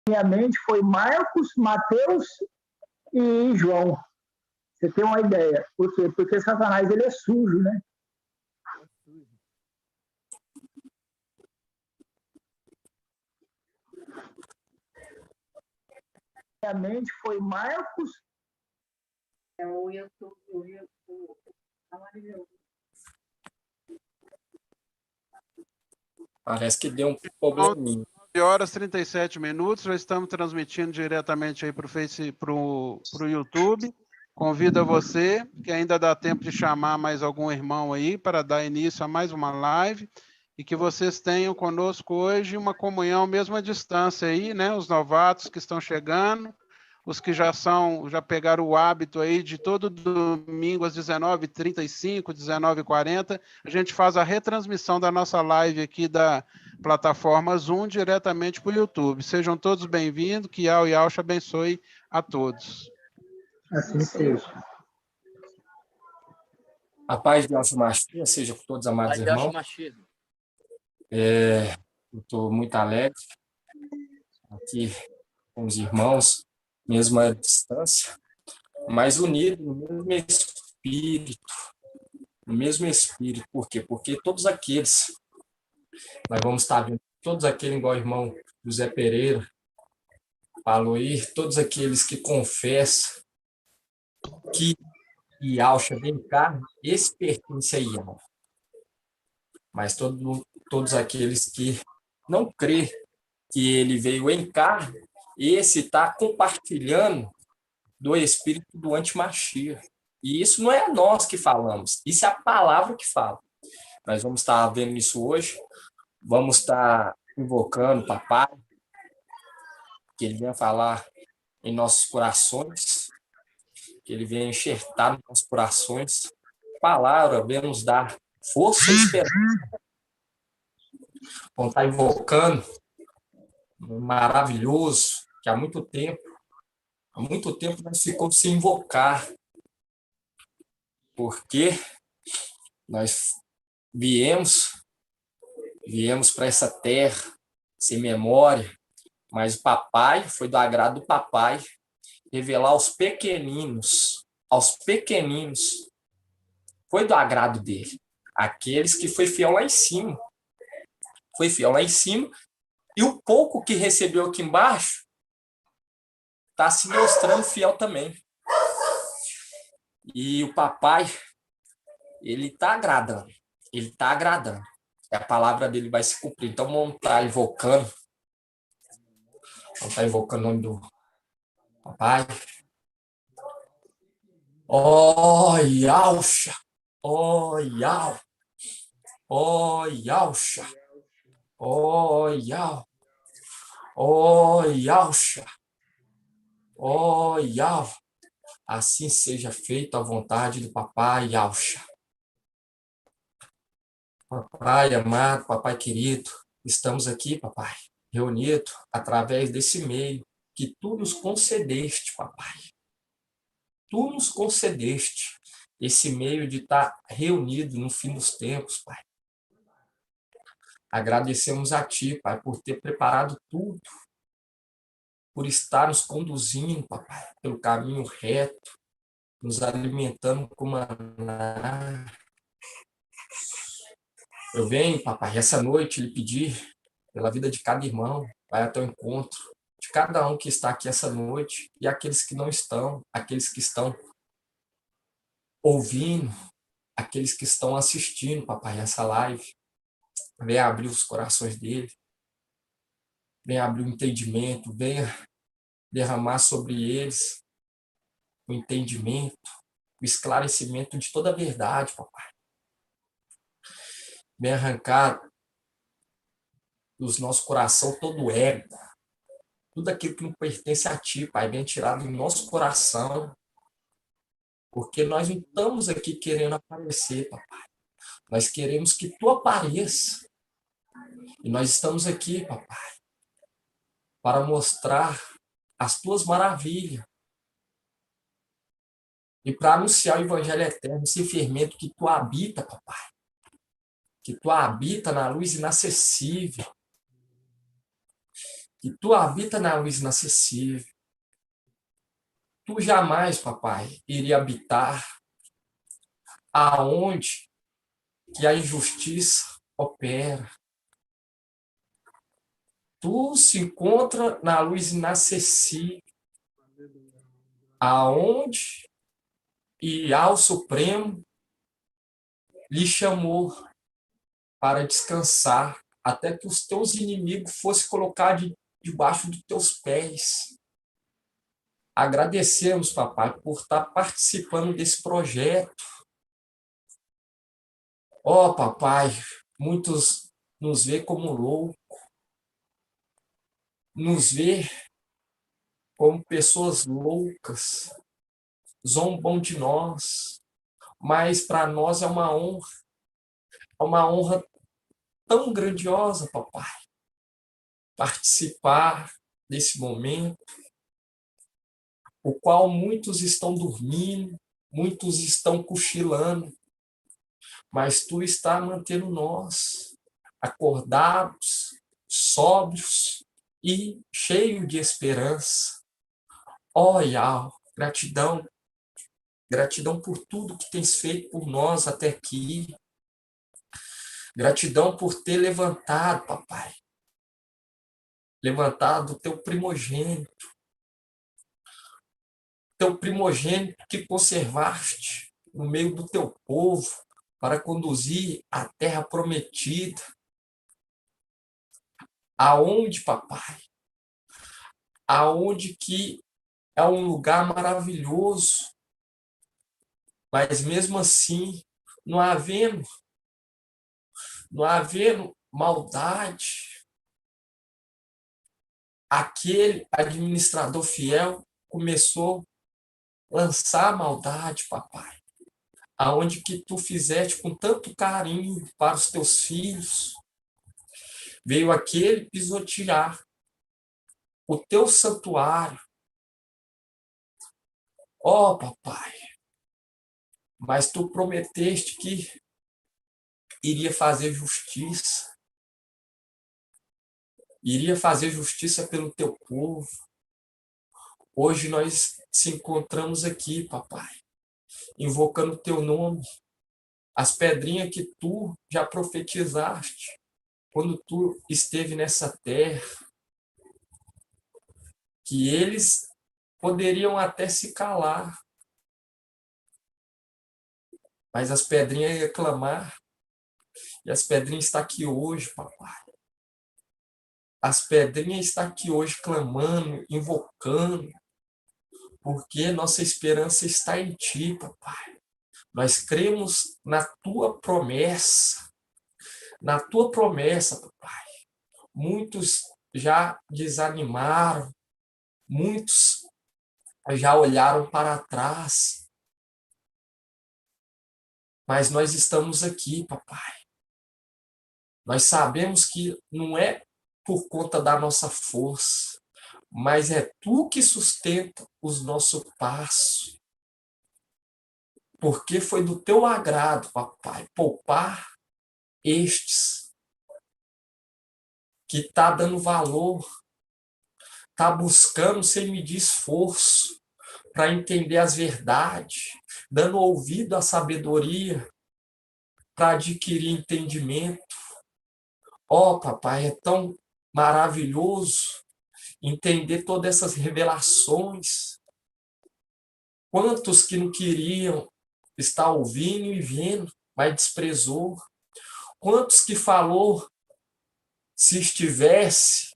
Minha mente foi Marcos, Mateus e João. Você tem uma ideia. Por quê? Porque Satanás ele é sujo, né? Minha mente foi Marcos. O YouTube tá maravilhoso. Parece que deu um probleminha. 9h37, já estamos transmitindo diretamente aí para o YouTube. Convido a você, que ainda dá tempo de chamar mais algum irmão aí para dar início a mais uma live e que vocês tenham conosco hoje uma comunhão mesmo à distância aí, né? Os novatos que estão chegando, os que já pegaram o hábito aí de todo domingo às 19h35, 19h40, a gente faz a retransmissão da nossa live aqui da plataforma Zoom diretamente para o YouTube. Sejam todos bem-vindos, que Yau e Yaucha abençoe a todos. Assim seja. A paz de Yaucha Machia seja com todos, amados irmãos. Eu estou muito alegre aqui com os irmãos, mesmo à distância, mas unidos no mesmo espírito. No mesmo espírito. Por quê? Porque todos aqueles, nós vamos estar vendo, todos aqueles, igual o irmão José Pereira falou aí, todos aqueles que confessam que Yaucha vem cá, esse pertence a Yaucha. Mas todos aqueles que não crê que ele veio em carne, esse está compartilhando do espírito do antimachia. E isso não é nós que falamos, isso é a palavra que fala. Nós vamos estar vendo isso hoje, vamos estar invocando o papai, que ele venha falar em nossos corações, que ele venha enxertar nos nossos corações, palavra, venha nos dar força e esperança. Vamos estar invocando um maravilhoso, que há muito tempo nós ficamos sem invocar, porque nós viemos para essa terra sem memória, mas o papai, foi do agrado do papai, revelar aos pequeninos, foi do agrado dele, aqueles que foi fiel lá em cima, e o pouco que recebeu aqui embaixo está se mostrando fiel também. E o papai, ele está agradando. E a palavra dele vai se cumprir. Então vamos estar invocando o nome do papai. Ó, Yaucha! Ó, Yau! Ó, Yaucha! Ó, Yau! Ó, Yaucha! Ó, Yau! Assim seja feita a vontade do papai Yaucha. Papai amado, papai querido, estamos aqui, papai, reunidos através desse meio que tu nos concedeste, papai. Tu nos concedeste esse meio de estar reunido no fim dos tempos, pai. Agradecemos a ti, pai, por ter preparado tudo, por estar nos conduzindo, papai, pelo caminho reto, nos alimentando com maná. Eu venho, papai, essa noite lhe pedir pela vida de cada irmão, vai até o encontro de cada um que está aqui essa noite e aqueles que não estão, aqueles que estão ouvindo, aqueles que estão assistindo, papai, essa live. Venha abrir os corações dele, venha abrir o entendimento, venha derramar sobre eles o entendimento, o esclarecimento de toda a verdade, papai. Venha arrancar dos nossos coração todo o ego, tudo aquilo que não pertence a ti, pai, venha tirar do nosso coração, porque nós não estamos aqui querendo aparecer, papai. Nós queremos que tu apareça. E nós estamos aqui, papai, para mostrar as tuas maravilhas e para anunciar o evangelho eterno, esse fermento que tu habita, papai, que tu habita na luz inacessível, que tu habita na luz inacessível. Tu jamais, papai, iria habitar aonde que a injustiça opera. Tu se encontra na luz inacessível, aonde e ao Supremo lhe chamou para descansar, até que os teus inimigos fossem colocados debaixo dos teus pés. Agradecemos, papai, por estar participando desse projeto. Ó, papai, muitos nos vê como louco, nos vê como pessoas loucas, zombam de nós, mas para nós é uma honra tão grandiosa, papai, participar desse momento, o qual muitos estão dormindo, muitos estão cochilando, mas tu está mantendo nós acordados, sóbrios e cheios de esperança. Ó, Yahweh, gratidão, gratidão por tudo que tens feito por nós até aqui. Gratidão por ter levantado, papai. Levantado o teu primogênito. Teu primogênito que conservaste no meio do teu povo para conduzir a terra prometida. Aonde, papai? Aonde que é um lugar maravilhoso, mas mesmo assim, não havendo maldade, aquele administrador fiel começou a lançar maldade, papai. Aonde que tu fizeste com tanto carinho para os teus filhos, veio aquele pisotear o teu santuário. Ó, papai, mas tu prometeste que iria fazer justiça pelo teu povo. Hoje nós se encontramos aqui, papai, invocando o teu nome, as pedrinhas que tu já profetizaste quando tu esteve nessa terra, que eles poderiam até se calar, mas as pedrinhas iam clamar, e as pedrinhas estão aqui hoje, papai. As pedrinhas estão aqui hoje clamando, invocando, porque nossa esperança está em ti, papai. Nós cremos na tua promessa, papai. Muitos já desanimaram, muitos já olharam para trás, mas nós estamos aqui, papai. Nós sabemos que não é por conta da nossa força, mas é tu que sustenta os nossos passos. Porque foi do teu agrado, papai, poupar estes que está dando valor, está buscando sem medir esforço para entender as verdades, dando ouvido à sabedoria para adquirir entendimento. Ó, papai, é tão maravilhoso entender todas essas revelações. Quantos que não queriam estar ouvindo e vendo, mas desprezou? Quantos que falou se estivesse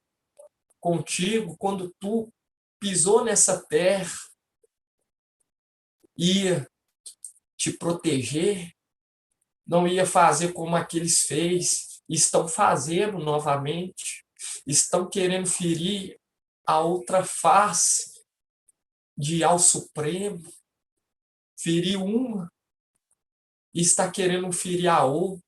contigo quando tu pisou nessa terra, ia te proteger, não ia fazer como aqueles fez, estão fazendo novamente, estão querendo ferir a outra face de ao Supremo, ferir uma e está querendo ferir a outra.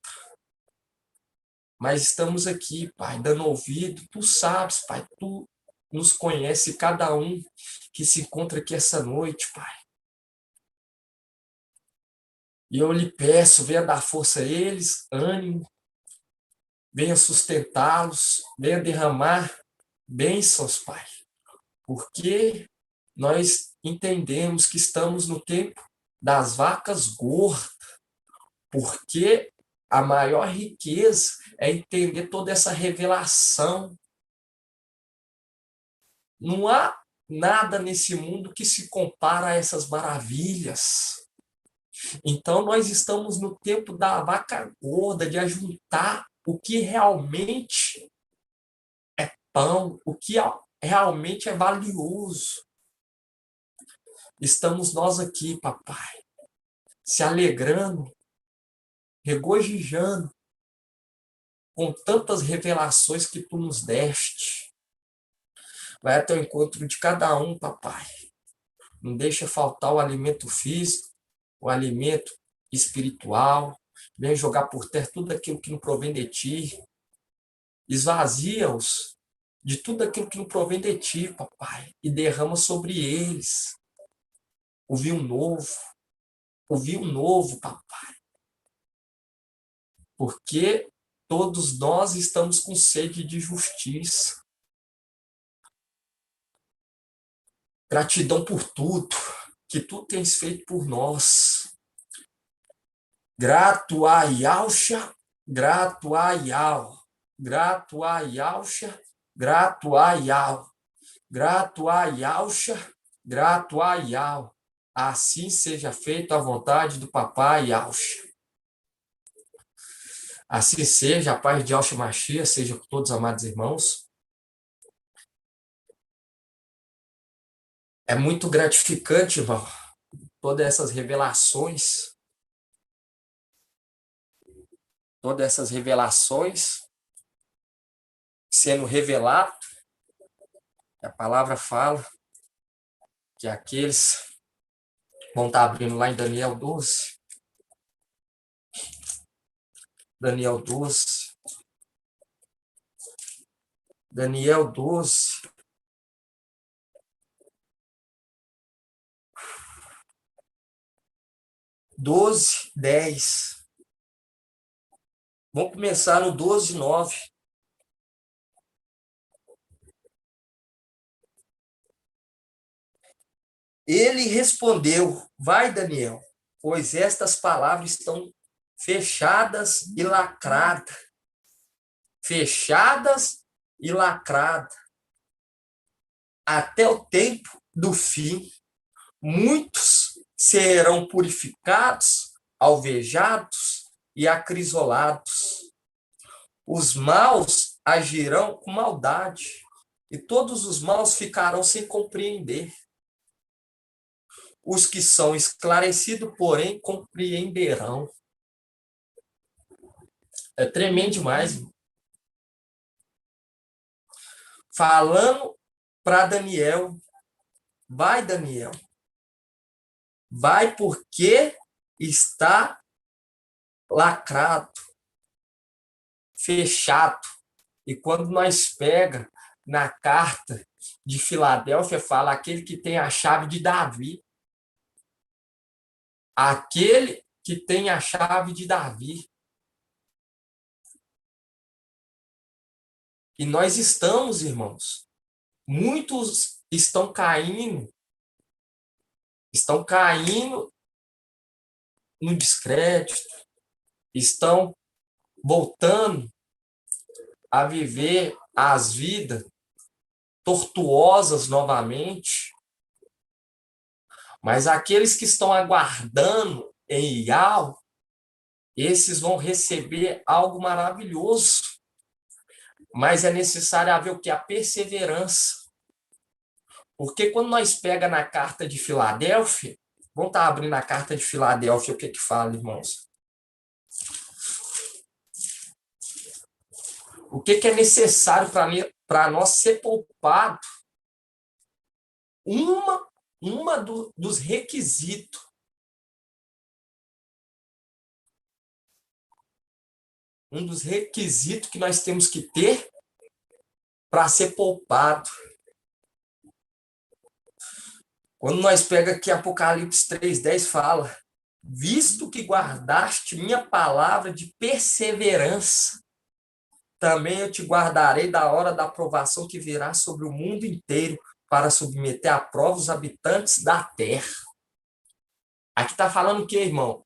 Mas estamos aqui, Pai, dando ouvido. Tu sabes, Pai, tu nos conhece, cada um que se encontra aqui essa noite, Pai. E eu lhe peço, venha dar força a eles, ânimo, venha sustentá-los, venha derramar bênçãos, Pai, porque nós entendemos que estamos no tempo das vacas gordas, porque a maior riqueza é entender toda essa revelação. Não há nada nesse mundo que se compara a essas maravilhas. Então, nós estamos no tempo da vaca gorda, de ajuntar o que realmente é pão, o que realmente é valioso. Estamos nós aqui, papai, se alegrando, regozijando com tantas revelações que tu nos deste. Vai até o encontro de cada um, papai. Não deixa faltar o alimento físico, o alimento espiritual. Vem jogar por terra tudo aquilo que não provém de ti. Esvazia-os de tudo aquilo que não provém de ti, papai, e derrama sobre eles o vinho novo, papai. Porque todos nós estamos com sede de justiça. Gratidão por tudo que tu tens feito por nós. Grato a Yahshua, grato a Yahweh, grato a Yahshua, grato a Yahweh, grato a Yahshua, grato a Yahweh. Assim seja feita a vontade do papai Yahshua. Assim seja, a paz de Yahshua Mashiach seja com todos, amados irmãos. É muito gratificante, irmão, todas essas revelações sendo revelado, a palavra fala que aqueles vão estar abrindo lá em Daniel 12. Daniel 12. Daniel 12. Doze, 10. Vamos começar no 12, 9. Ele respondeu: vai, Daniel, pois estas palavras estão fechadas e lacradas. Fechadas e lacradas. Até o tempo do fim, muitos serão purificados, alvejados e acrisolados. Os maus agirão com maldade, e todos os maus ficarão sem compreender. Os que são esclarecidos, porém, compreenderão. É tremendo demais. Falando para Daniel, vai, Daniel, vai porque está lacrado, fechado. E quando nós pega na carta de Filadélfia, fala aquele que tem a chave de Davi. Aquele que tem a chave de Davi. E nós estamos, irmãos, muitos estão caindo no descrédito, estão voltando a viver as vidas tortuosas novamente. Mas aqueles que estão aguardando em Yahweh, esses vão receber algo maravilhoso. Mas é necessário haver o que? A perseverança. Porque quando nós pega na carta de Filadélfia, vamos estar abrindo a carta de Filadélfia, o que fala, irmãos? O que é necessário para nós ser poupado? Dos requisitos. Um dos requisitos que nós temos que ter para ser poupado. Quando nós pega aqui Apocalipse 3:10 fala: visto que guardaste minha palavra de perseverança, também eu te guardarei da hora da provação que virá sobre o mundo inteiro para submeter à prova os habitantes da terra. Aqui está falando o quê, irmão?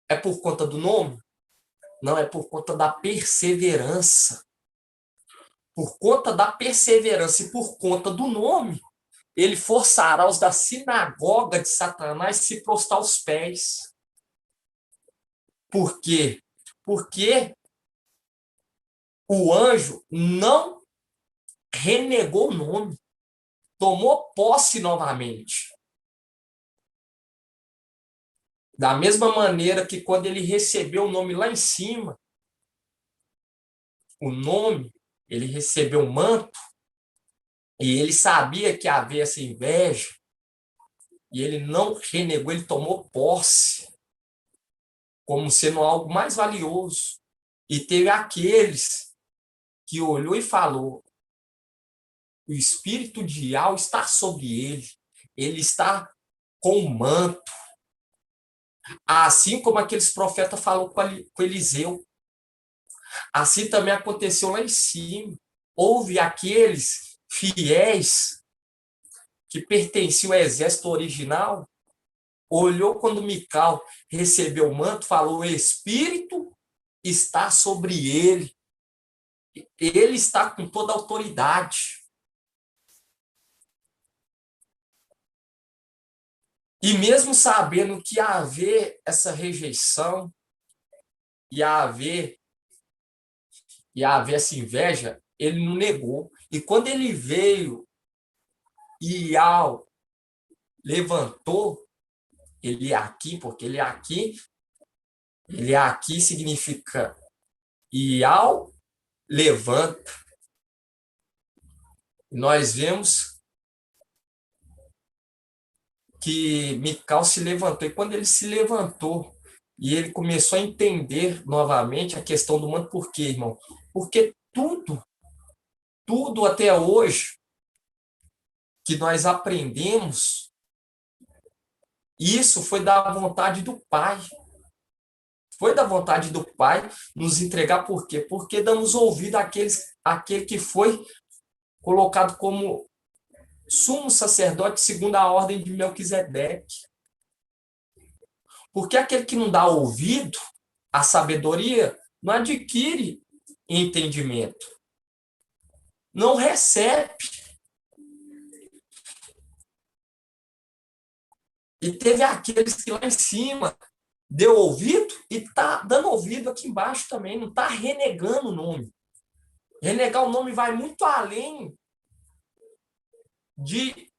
É por conta do nome? Não, é por conta da perseverança. Por conta da perseverança e por conta do nome, ele forçará os da sinagoga de Satanás se prostrar aos pés. Por quê? Porque o anjo não renegou o nome, tomou posse novamente. Da mesma maneira que quando ele recebeu o nome lá em cima, o nome, ele recebeu o manto, e ele sabia que havia essa inveja, e ele não renegou, ele tomou posse, como sendo algo mais valioso. E teve aqueles que olhou e falou, o espírito de Yahweh está sobre ele está com o manto. Assim como aqueles profetas falaram com Eliseu. Assim também aconteceu lá em cima. Houve aqueles fiéis que pertenciam ao exército original, olhou quando Mical recebeu o manto, falou, o Espírito está sobre ele. Ele está com toda a autoridade. E mesmo sabendo que ia haver essa rejeição, ia haver essa inveja, ele não negou. E quando ele veio e Iau levantou, ele é aqui, porque ele é aqui significa Iau levanta. Nós vemos que Mical se levantou, e quando ele se levantou, e ele começou a entender novamente a questão do manto, por quê, irmão? Porque tudo até hoje que nós aprendemos, isso foi da vontade do Pai. Foi da vontade do Pai nos entregar, por quê? Porque damos ouvido àquele que foi colocado como sumo sacerdote segundo a ordem de Melquisedeque. Porque aquele que não dá ouvido à sabedoria não adquire entendimento. Não recebe. E teve aqueles que lá em cima deu ouvido e está dando ouvido aqui embaixo também, não está renegando o nome. Renegar o nome vai muito além de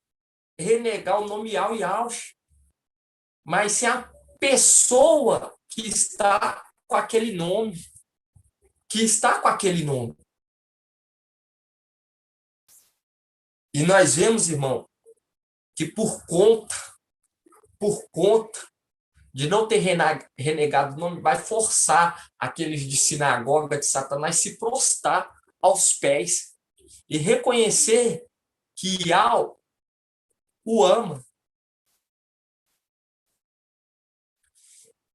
renegar o nome Yahweh e Yahshua, mas se a pessoa que está com aquele nome, E nós vemos, irmão, que por conta de não ter renegado o nome, vai forçar aqueles de sinagoga de Satanás se prostrar aos pés e reconhecer que Yahweh o ama.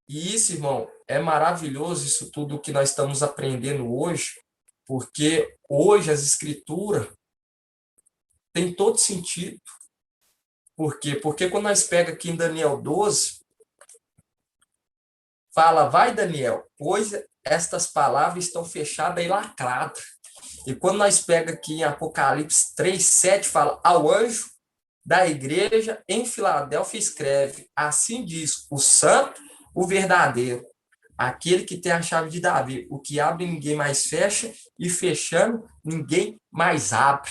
E isso, irmão, é maravilhoso, isso tudo que nós estamos aprendendo hoje, porque hoje as escrituras têm todo sentido. Por quê? Porque quando nós pega aqui em Daniel 12, fala, vai Daniel, pois estas palavras estão fechadas e lacradas. E quando nós pega aqui em Apocalipse 3:7, fala, ao anjo da igreja em Filadélfia escreve, assim diz o santo, o verdadeiro, aquele que tem a chave de Davi, o que abre ninguém mais fecha, e fechando ninguém mais abre.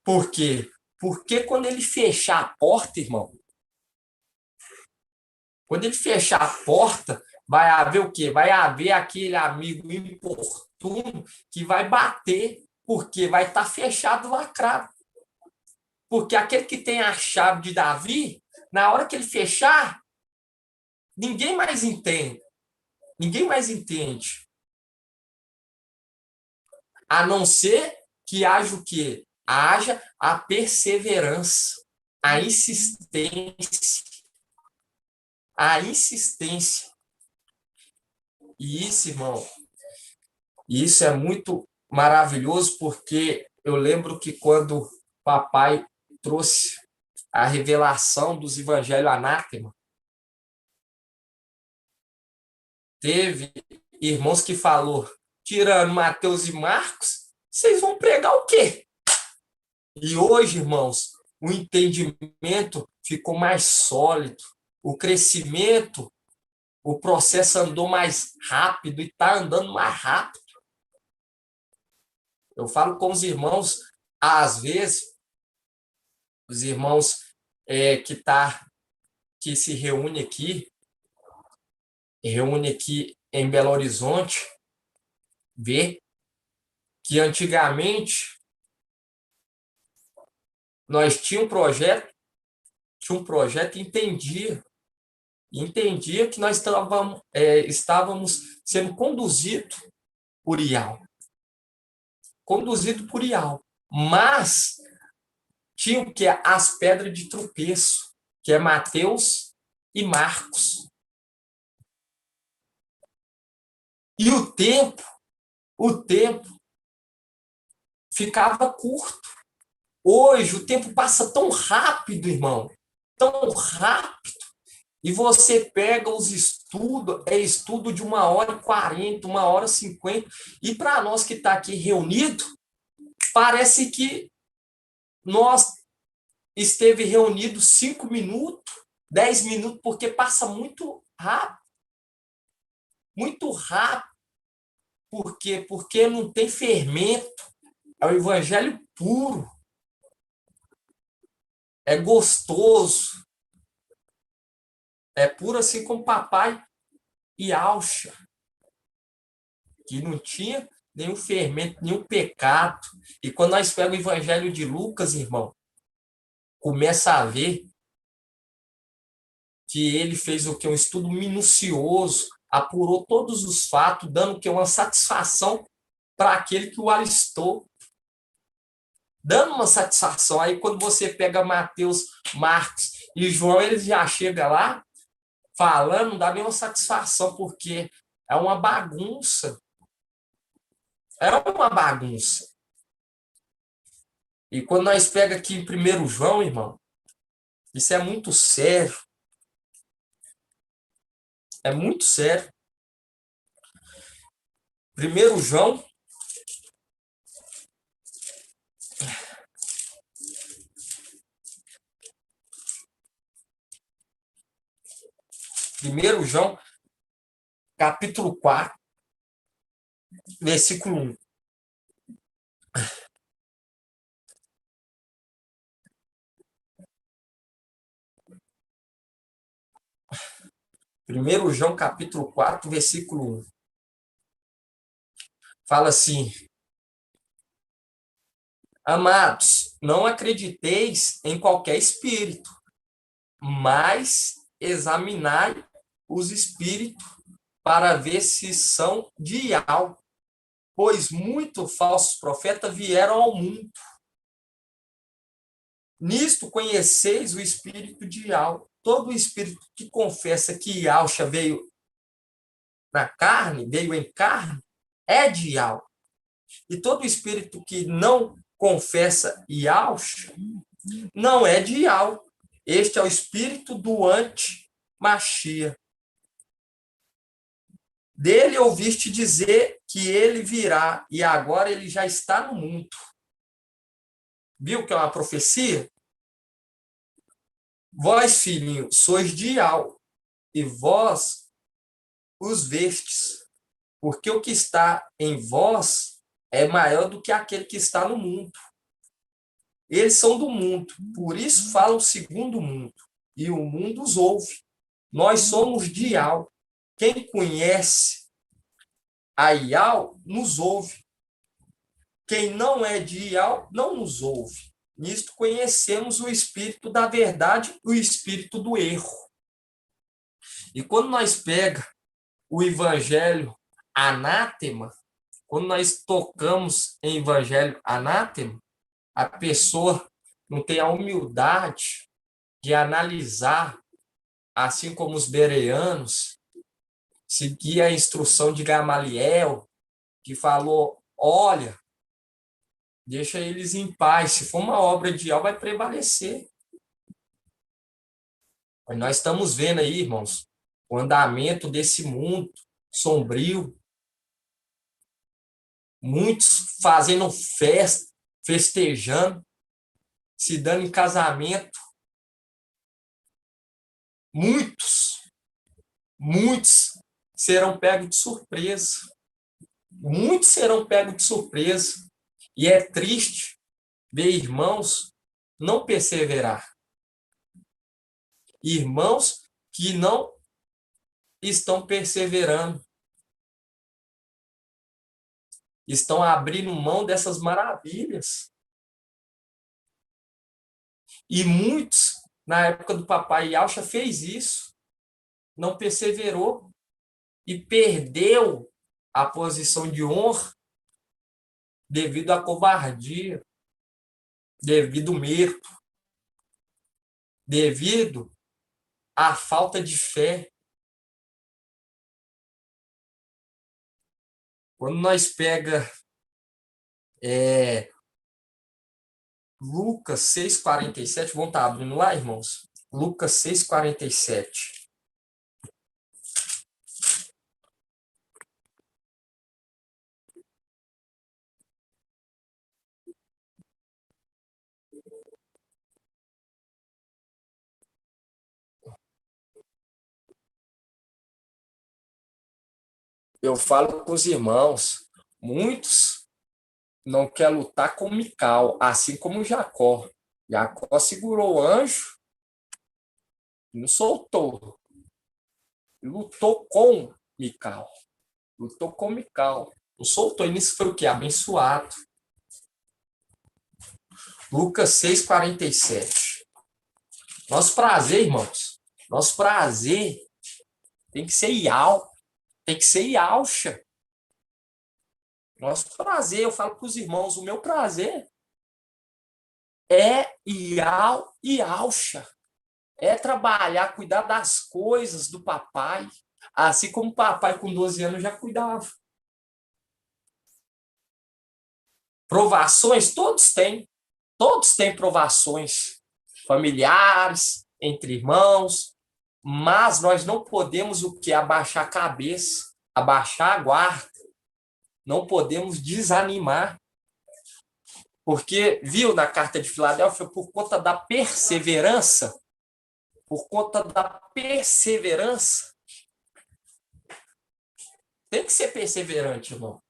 Por quê? Porque quando ele fechar a porta, irmão, quando ele fechar a porta, vai haver o quê? Vai haver aquele amigo importuno que vai bater, porque vai estar fechado, lacrado. Porque aquele que tem a chave de Davi, na hora que ele fechar, ninguém mais entende. Ninguém mais entende. A não ser que haja o quê? Haja a perseverança, a insistência. A insistência. E isso, irmão, E isso é muito maravilhoso, porque eu lembro que quando papai trouxe a revelação dos evangelhos anátema, teve irmãos que falou, tirando Mateus e Marcos, vocês vão pregar o quê? E hoje, irmãos, o entendimento ficou mais sólido, o crescimento, o processo andou mais rápido e está andando mais rápido. Eu falo com os irmãos, às vezes, os irmãos que se reúne aqui em Belo Horizonte, vê que antigamente nós tínhamos um projeto e entendia que nós estávamos sendo conduzidos por IAL. Mas tinha o que? As pedras de tropeço, que é Mateus e Marcos. E o tempo ficava curto. Hoje o tempo passa tão rápido, irmão, tão rápido. E você pega os estudos, estudo de 1h40, 1h50, e para nós que está aqui reunido, parece que nós esteve reunido 5 minutos, 10 minutos, porque passa muito rápido. Muito rápido. Por quê? Porque não tem fermento. É o evangelho puro. É gostoso. É puro assim como papai e Alcha, que não tinha nenhum fermento, nenhum pecado. E quando nós pegamos o evangelho de Lucas, irmão, começa a ver que ele fez o que? Um estudo minucioso, apurou todos os fatos, dando que uma satisfação para aquele que o alistou. Dando uma satisfação. Aí quando você pega Mateus, Marcos e João, eles já chegam lá falando, não dá nenhuma satisfação, porque é uma bagunça. É uma bagunça. E quando nós pega aqui em 1 João, irmão, isso é muito sério. É muito sério. 1 João, capítulo 4, versículo 1. Primeiro João, capítulo 4, versículo 1. Fala assim: Amados, não acrediteis em qualquer espírito, mas examinai os espíritos para ver se são de Ial, pois muitos falsos profetas vieram ao mundo. Nisto conheceis o espírito de Ial. Todo espírito que confessa que Ialcha veio na carne, veio em carne, é de Ial. E todo espírito que não confessa Ialcha não é de Ial. Este é o espírito do anti-Machia. Dele ouviste dizer que ele virá, e agora ele já está no mundo. Viu que é uma profecia? Vós, filhinho, sois de Ial, e vós os vestes, porque o que está em vós é maior do que aquele que está no mundo. Eles são do mundo, por isso falam segundo o mundo, e o mundo os ouve. Nós somos de Ial. Quem conhece a Ial nos ouve. Quem não é de Ial não nos ouve. Nisto conhecemos o espírito da verdade e o espírito do erro. E quando nós pega o evangelho anátema, quando nós tocamos em evangelho anátema, a pessoa não tem a humildade de analisar, assim como os bereanos, seguir a instrução de Gamaliel, que falou, olha, deixa eles em paz, se for uma obra de algo, vai prevalecer. Mas nós estamos vendo aí, irmãos, o andamento desse mundo sombrio, muitos fazendo festa, festejando, se dando em casamento, muitos serão pegos de surpresa. Muitos serão pegos de surpresa. E é triste ver irmãos não perseverar. Irmãos que não estão perseverando. Estão abrindo mão dessas maravilhas. E muitos, na época do papai Yaucha, fez isso. Não perseverou. E perdeu a posição de honra devido à covardia, devido ao medo, devido à falta de fé. Quando nós pega Lucas 6,47, vamos estar abrindo lá, irmãos? Lucas 6,47. Eu falo com os irmãos, muitos não querem lutar com Mical, assim como Jacó. Jacó segurou o anjo, não soltou. Lutou com Mical. Lutou com Mical. Não soltou. E nisso foi o quê? Abençoado. Lucas 6,47. Nosso prazer, irmãos. Nosso prazer tem que ser Iau. Tem que ser Iaucha. Nosso prazer, eu falo para os irmãos, o meu prazer é Iau e Iaucha. É trabalhar, cuidar das coisas do papai, assim como o papai com 12 anos já cuidava. Provações, todos têm provações familiares, entre irmãos, mas nós não podemos o que? Abaixar a cabeça, abaixar a guarda, não podemos desanimar, porque, viu, na carta de Filadélfia, por conta da perseverança, tem que ser perseverante, irmão.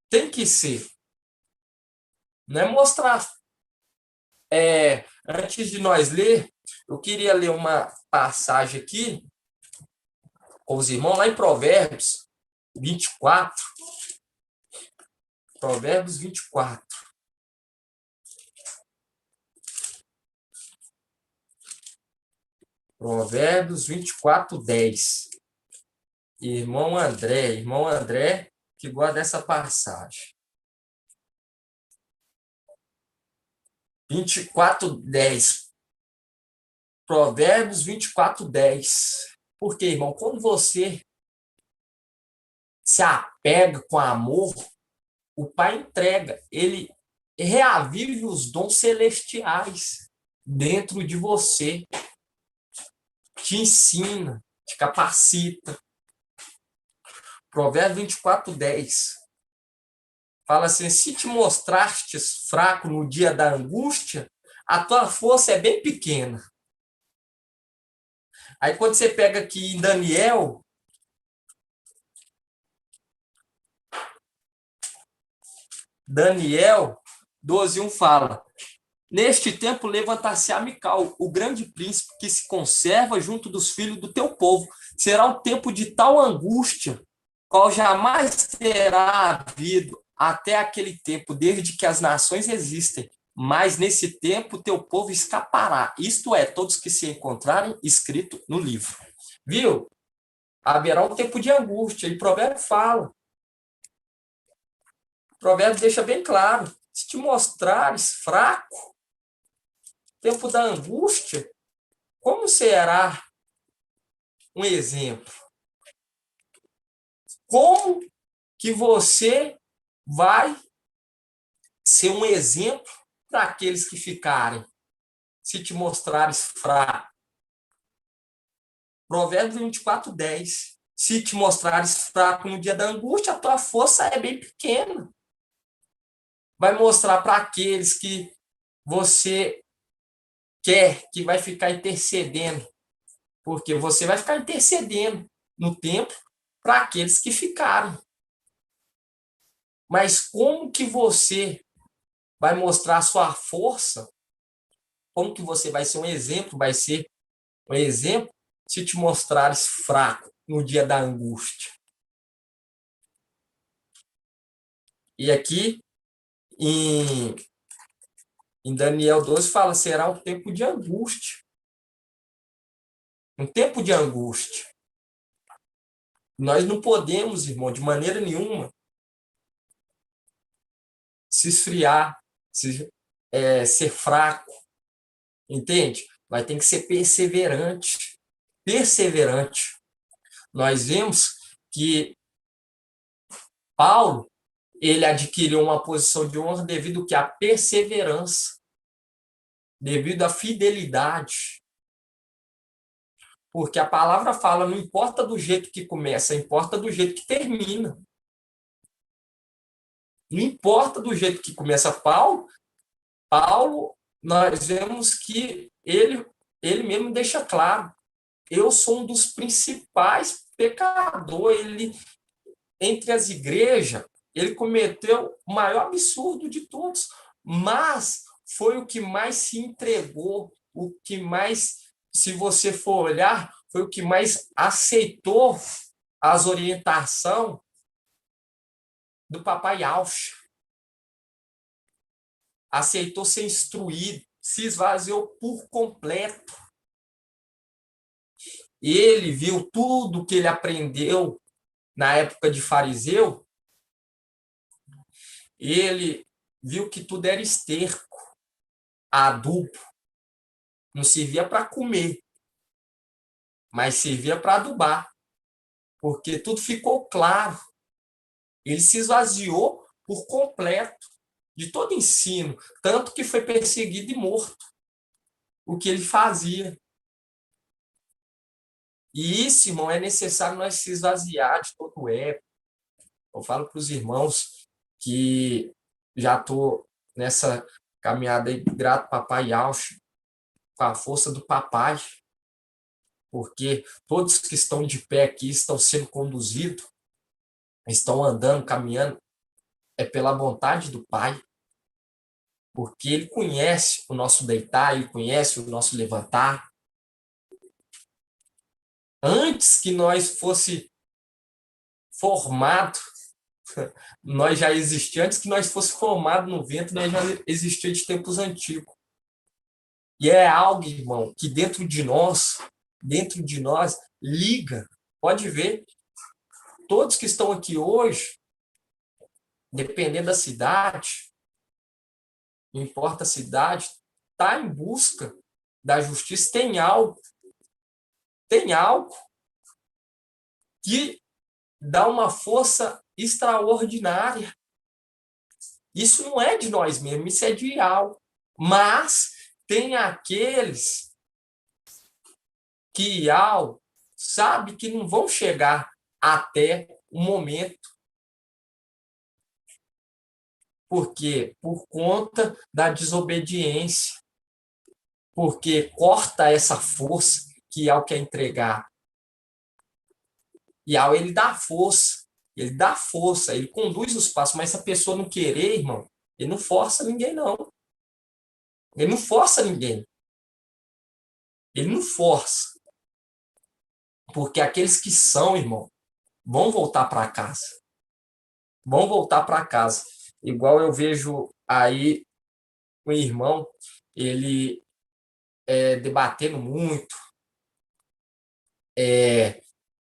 Tem que ser. Não é mostrar. Antes de nós ler, eu queria ler uma passagem aqui com os irmãos, lá em Provérbios 24. Provérbios 24. Provérbios 24, 10. Irmão André, que gosta dessa passagem. 24, 10. Provérbios 24, 10. Porque, irmão, quando você se apega com amor, o Pai entrega, ele reavive os dons celestiais dentro de você, te ensina, te capacita. Provérbios 24, 10. Fala assim, se te mostrastes fraco no dia da angústia, a tua força é bem pequena. Aí quando você pega aqui em Daniel, Daniel 12:1 fala, neste tempo levantar-se-á Mical, o grande príncipe que se conserva junto dos filhos do teu povo. Será um tempo de tal angústia, qual jamais terá havido até aquele tempo, desde que as nações existem. Mas nesse tempo teu povo escapará. Isto é, todos que se encontrarem escrito no livro. Viu? Haverá um tempo de angústia. E Provérbio fala. Provérbio deixa bem claro. Se te mostrares fraco, tempo da angústia, como será um exemplo? como que você vai ser um exemplo para aqueles que ficarem, se te mostrares fraco? Provérbios 24:10. Se te mostrares fraco no dia da angústia, a tua força é bem pequena. Vai mostrar para aqueles que você quer, que vai ficar intercedendo, porque você vai ficar intercedendo no templo para aqueles que ficaram. Mas como que você vai mostrar a sua força? Como que você vai ser um exemplo? Vai ser um exemplo se te mostrares fraco no dia da angústia. E aqui em Daniel 12 fala, será um tempo de angústia. Um tempo de angústia. Nós não podemos, irmão, de maneira nenhuma, se esfriar, ser fraco. Entende? Vai ter que ser perseverante. Perseverante. Nós vemos que Paulo, ele adquiriu uma posição de honra devido à perseverança, devido à fidelidade. Porque a palavra fala, não importa do jeito que começa, importa do jeito que termina. Não importa do jeito que começa Paulo, nós vemos que ele mesmo deixa claro, eu sou um dos principais pecadores. Ele, entre as igrejas, ele cometeu o maior absurdo de todos, mas foi o que mais se entregou, o que mais, se você for olhar, foi o que mais aceitou as orientações do papai Alcha. Aceitou ser instruído, se esvaziou por completo. Ele viu tudo que ele aprendeu na época de fariseu, ele viu que tudo era esterco, adubo, não servia para comer, mas servia para adubar, porque tudo ficou claro. Ele se esvaziou por completo de todo ensino, tanto que foi perseguido e morto, o que ele fazia. E isso, irmão, é necessário nós se esvaziar de todo o ego. Eu falo para os irmãos que já estou nessa caminhada aí, grato papai Alcha, com a força do papai, porque todos que estão de pé aqui estão sendo conduzidos, estão andando, caminhando, é pela vontade do Pai, porque Ele conhece o nosso deitar, Ele conhece o nosso levantar. Antes que nós fosse formado, nós já existíamos, antes que nós fosse formado no ventre, nós já existia de tempos antigos. E é algo, irmão, que dentro de nós, liga. Pode ver, todos que estão aqui hoje, dependendo da cidade, não importa a cidade, está em busca da justiça, tem algo que dá uma força extraordinária. Isso não é de nós mesmos, isso é de algo. Mas tem aqueles que sabe que não vão chegar até o momento. Por quê? Por conta da desobediência. Porque corta essa força que Al quer entregar. E Al, ele dá força. Ele conduz os passos, mas se a pessoa não querer, irmão, ele não força ninguém, não. Ele não força ninguém. Ele não força. Porque aqueles que são, irmão, vão voltar para casa. Vão voltar para casa. Igual eu vejo aí um irmão, ele debatendo muito,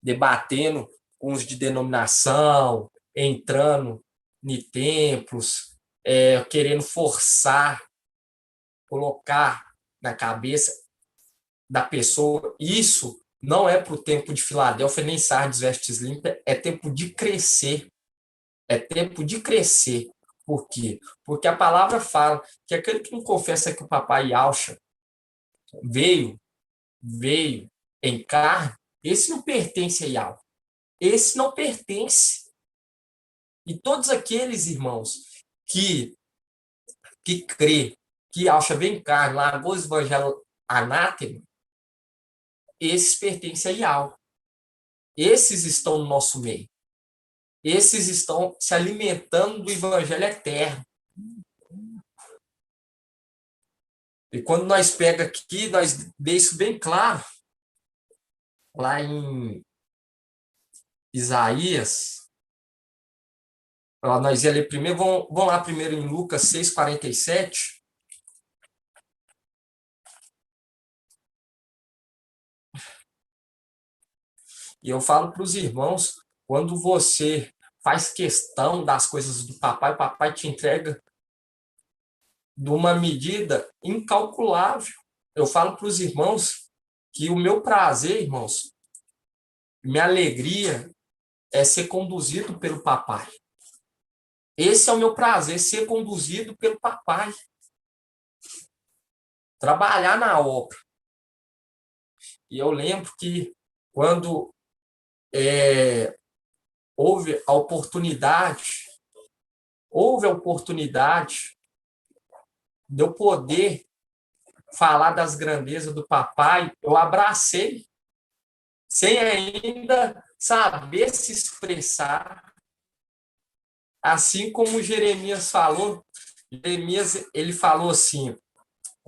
debatendo com os de denominação, entrando em templos, querendo forçar, colocar na cabeça da pessoa. Isso não é para o tempo de Filadélfia, nem Sardes vestes limpas, é tempo de crescer. É tempo de crescer. Por quê? Porque a palavra fala que aquele que não confessa que o papai Yahshua veio em carne, esse não pertence a Yahweh. Esse não pertence. E todos aqueles irmãos que crê que Yahshua vem em carne, largou os evangelhos anátema, esses pertencem a Yahweh. Esses estão no nosso meio. Esses estão se alimentando do evangelho eterno. E quando nós pega aqui, nós vê isso bem claro. Lá em Isaías, nós ia ler primeiro, vamos lá primeiro em Lucas 6:47. E eu falo para os irmãos, quando você faz questão das coisas do papai, o papai te entrega de uma medida incalculável. Eu falo para os irmãos que o meu prazer, irmãos, minha alegria é ser conduzido pelo papai. Esse é o meu prazer, ser conduzido pelo papai. Trabalhar na obra. E eu lembro que quando houve a oportunidade de eu poder falar das grandezas do papai, eu abracei, sem ainda saber se expressar. Assim como Jeremias falou, ele falou assim,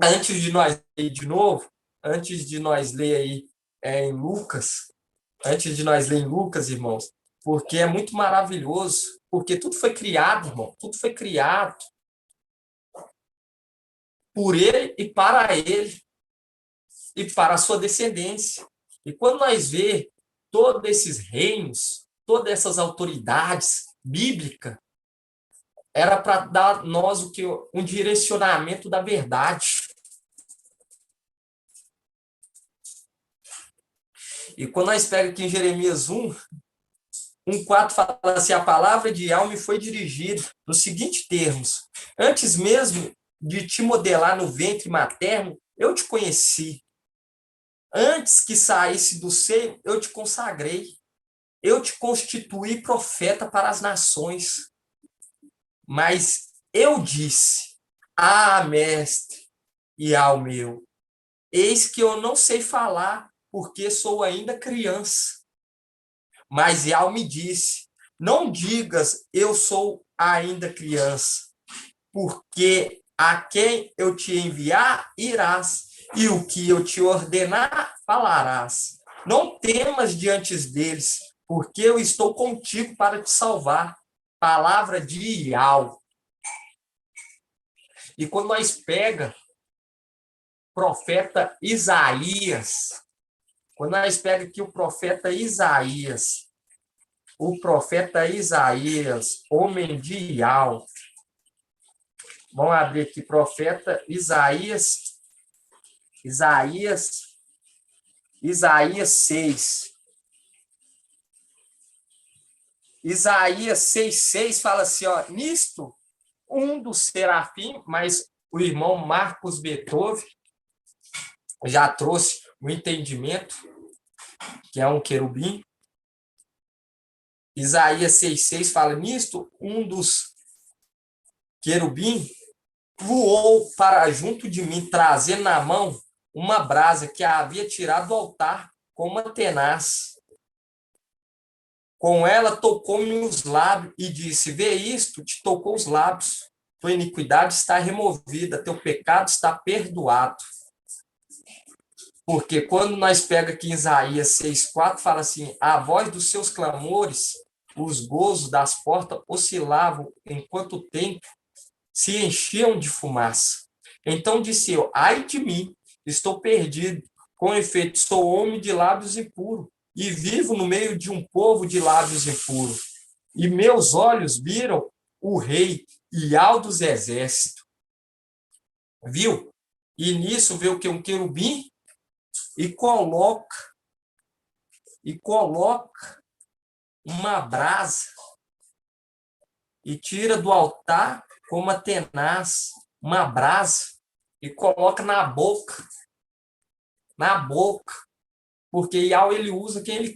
antes de nós ler de novo, antes de nós ler aí em Lucas, irmãos, porque é muito maravilhoso, porque tudo foi criado, irmão, tudo foi criado por ele e para a sua descendência. E quando nós vê todos esses reinos, todas essas autoridades bíblicas, era para dar nós um direcionamento da verdade. E quando nós pegamos aqui em Jeremias 1:4 fala assim, a palavra de Yahweh me foi dirigida nos seguintes termos: antes mesmo de te modelar no ventre materno, eu te conheci. Antes que saísse do seio, eu te consagrei. Eu te constituí profeta para as nações. Mas eu disse, mestre, e ao meu, eis que eu não sei falar, porque sou ainda criança. Mas Yahweh me disse, não digas, eu sou ainda criança, porque a quem eu te enviar, irás, e o que eu te ordenar, falarás. Não temas diante deles, porque eu estou contigo para te salvar. Palavra de Yahweh. E quando nós pega profeta Isaías, quando nós pega aqui o profeta Isaías, homem de Yahweh, vamos abrir aqui, profeta Isaías 6. Isaías 6:6 fala assim, nisto, um dos serafim, mas o irmão Marcos Beethoven já trouxe o entendimento, que é um querubim. Isaías 6:6 fala, nisto, um dos querubim voou para junto de mim, trazendo na mão uma brasa que havia tirado do altar com uma tenaz. Com ela tocou-me os lábios e disse, vê isto, te tocou os lábios. Tua iniquidade está removida, teu pecado está perdoado. Porque quando nós pega aqui em Isaías 6:4, fala assim, a voz dos seus clamores, os gozos das portas oscilavam, enquanto o templo se enchiam de fumaça. Então disse eu, ai de mim, estou perdido, com efeito, sou homem de lábios impuros, e vivo no meio de um povo de lábios impuros. E meus olhos viram o rei Yahweh dos exércitos. Viu? E nisso vê o que? Um querubim, e coloca e coloca uma brasa e tira do altar com uma tenaz, uma brasa, e coloca na boca, porque Yahweh ele usa quem ele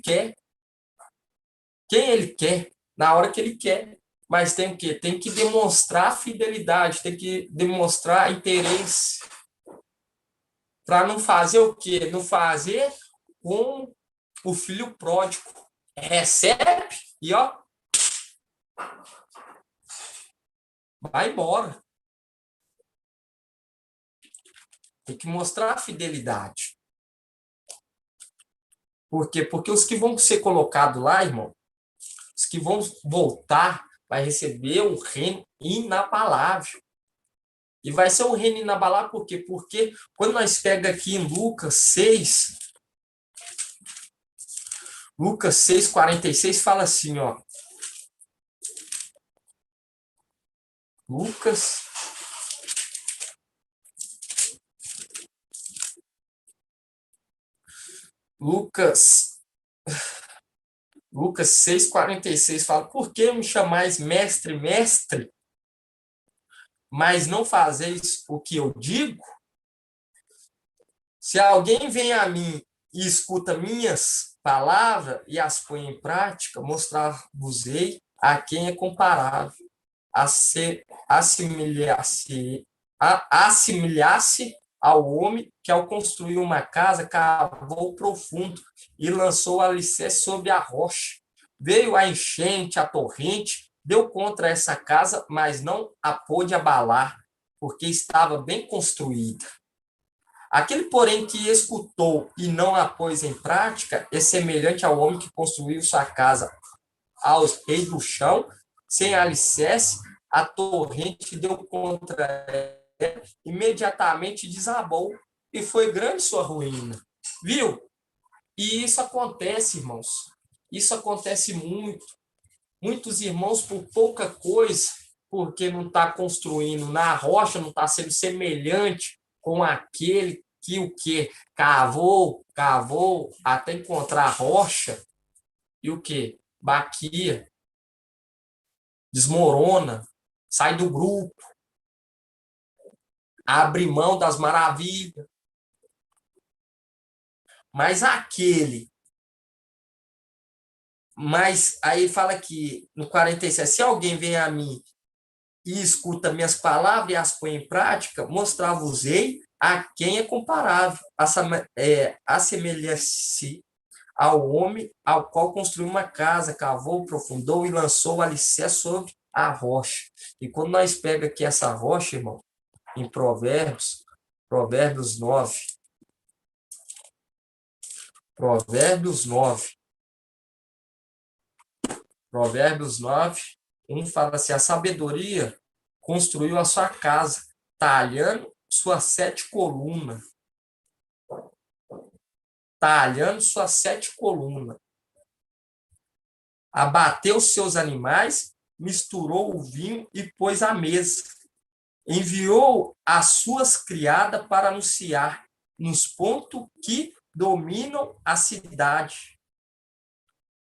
quer, na hora que ele quer. Mas tem o quê? Tem que demonstrar fidelidade, tem que demonstrar interesse, para não fazer o quê? Não fazer com o filho pródigo. Recebe e ó, vai embora. Tem que mostrar a fidelidade. Por quê? Porque os que vão ser colocados lá, irmão, os que vão voltar, vai receber o reino inabalável. E vai ser um reino inabalável por quê? Porque quando nós pega aqui em Lucas 6:46, fala assim, ó. Lucas 6:46 fala: por que me chamais mestre, mestre, mas não fazeis o que eu digo? Se alguém vem a mim e escuta minhas palavras e as põe em prática, mostrar-vos-ei a quem é comparável, assemelhar-se ao homem que, ao construir uma casa, cavou profundo e lançou o alicerce sobre a rocha. Veio a enchente, a torrente, deu contra essa casa, mas não a pôde abalar, porque estava bem construída. Aquele, porém, que escutou e não a pôs em prática, é semelhante ao homem que construiu sua casa aos reis do chão, sem alicerce, a torrente deu contra ela, imediatamente desabou, e foi grande sua ruína. Viu? E isso acontece, irmãos. Isso acontece muito. Muitos irmãos, por pouca coisa, porque não está construindo na rocha, não está sendo semelhante com aquele que o quê? Cavou, até encontrar a rocha, e o quê? Baquia, desmorona, sai do grupo, abre mão das maravilhas. Mas aí fala aqui no 47, se alguém vem a mim e escuta minhas palavras e as põe em prática, mostrar-vos-ei a quem é comparável, assemelhar-se ao homem ao qual construiu uma casa, cavou, aprofundou e lançou o alicerce sobre a rocha. E quando nós pega aqui essa rocha, irmão, em Provérbios 9, Provérbios 9, 1 fala assim, a sabedoria construiu a sua casa, talhando suas 7 colunas. Abateu seus animais, misturou o vinho e pôs à mesa. Enviou as suas criadas para anunciar nos pontos que dominam a cidade.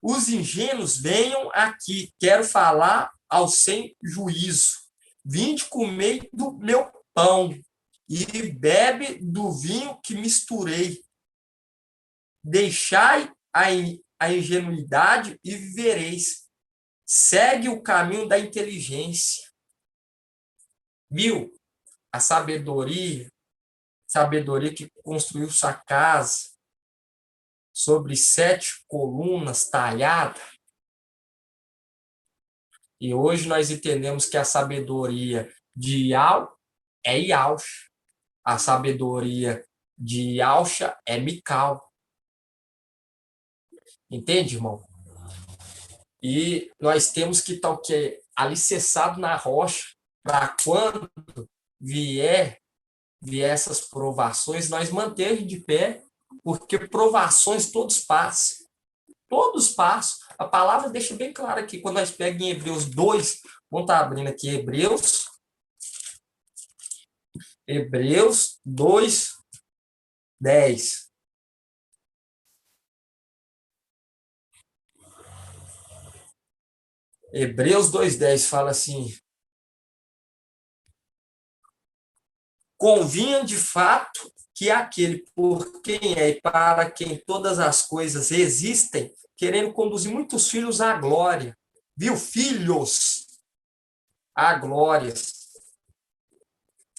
Os ingênuos, venham aqui, quero falar ao sem juízo. Vinde comer do meu pão e bebe do vinho que misturei. Deixai a ingenuidade e vivereis. Segue o caminho da inteligência. Viu? A sabedoria que construiu sua casa sobre 7 colunas talhadas. E hoje nós entendemos que a sabedoria de Ial é Iauxa. A sabedoria de Iauxa é Mical. Entende, irmão? E nós temos que estar alicerçado na rocha, para quando vier essas provações, nós manter de pé, porque provações todos passam. Todos passam. A palavra deixa bem claro aqui, quando nós pegamos em Hebreus 2, vamos estar abrindo aqui Hebreus 2, 10. Hebreus 2:10 fala assim: convinha de fato que aquele por quem é e para quem todas as coisas existem, querendo conduzir muitos filhos à glória. Viu? Filhos à glória.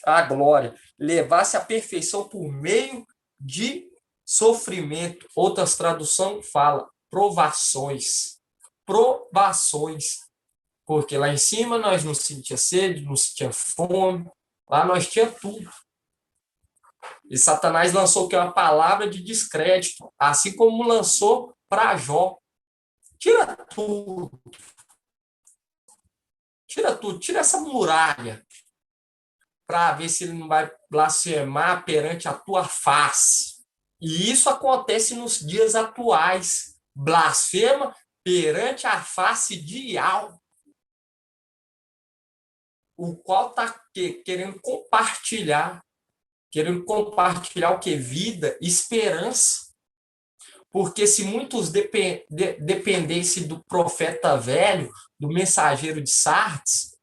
À glória. Levasse à perfeição por meio de sofrimento. Outras traduções falam provações. Provações. Porque lá em cima nós não sentia sede, não sentia fome. Lá nós tinha tudo. E Satanás lançou que é uma palavra de descrédito, assim como lançou para Jó. Tira tudo. Tira tudo. Tira essa muralha para ver se ele não vai blasfemar perante a tua face. E isso acontece nos dias atuais. Blasfema perante a face de Yahweh, o qual está querendo compartilhar o que? Vida, esperança. Porque se muitos dependessem do profeta velho, do mensageiro de Sardes,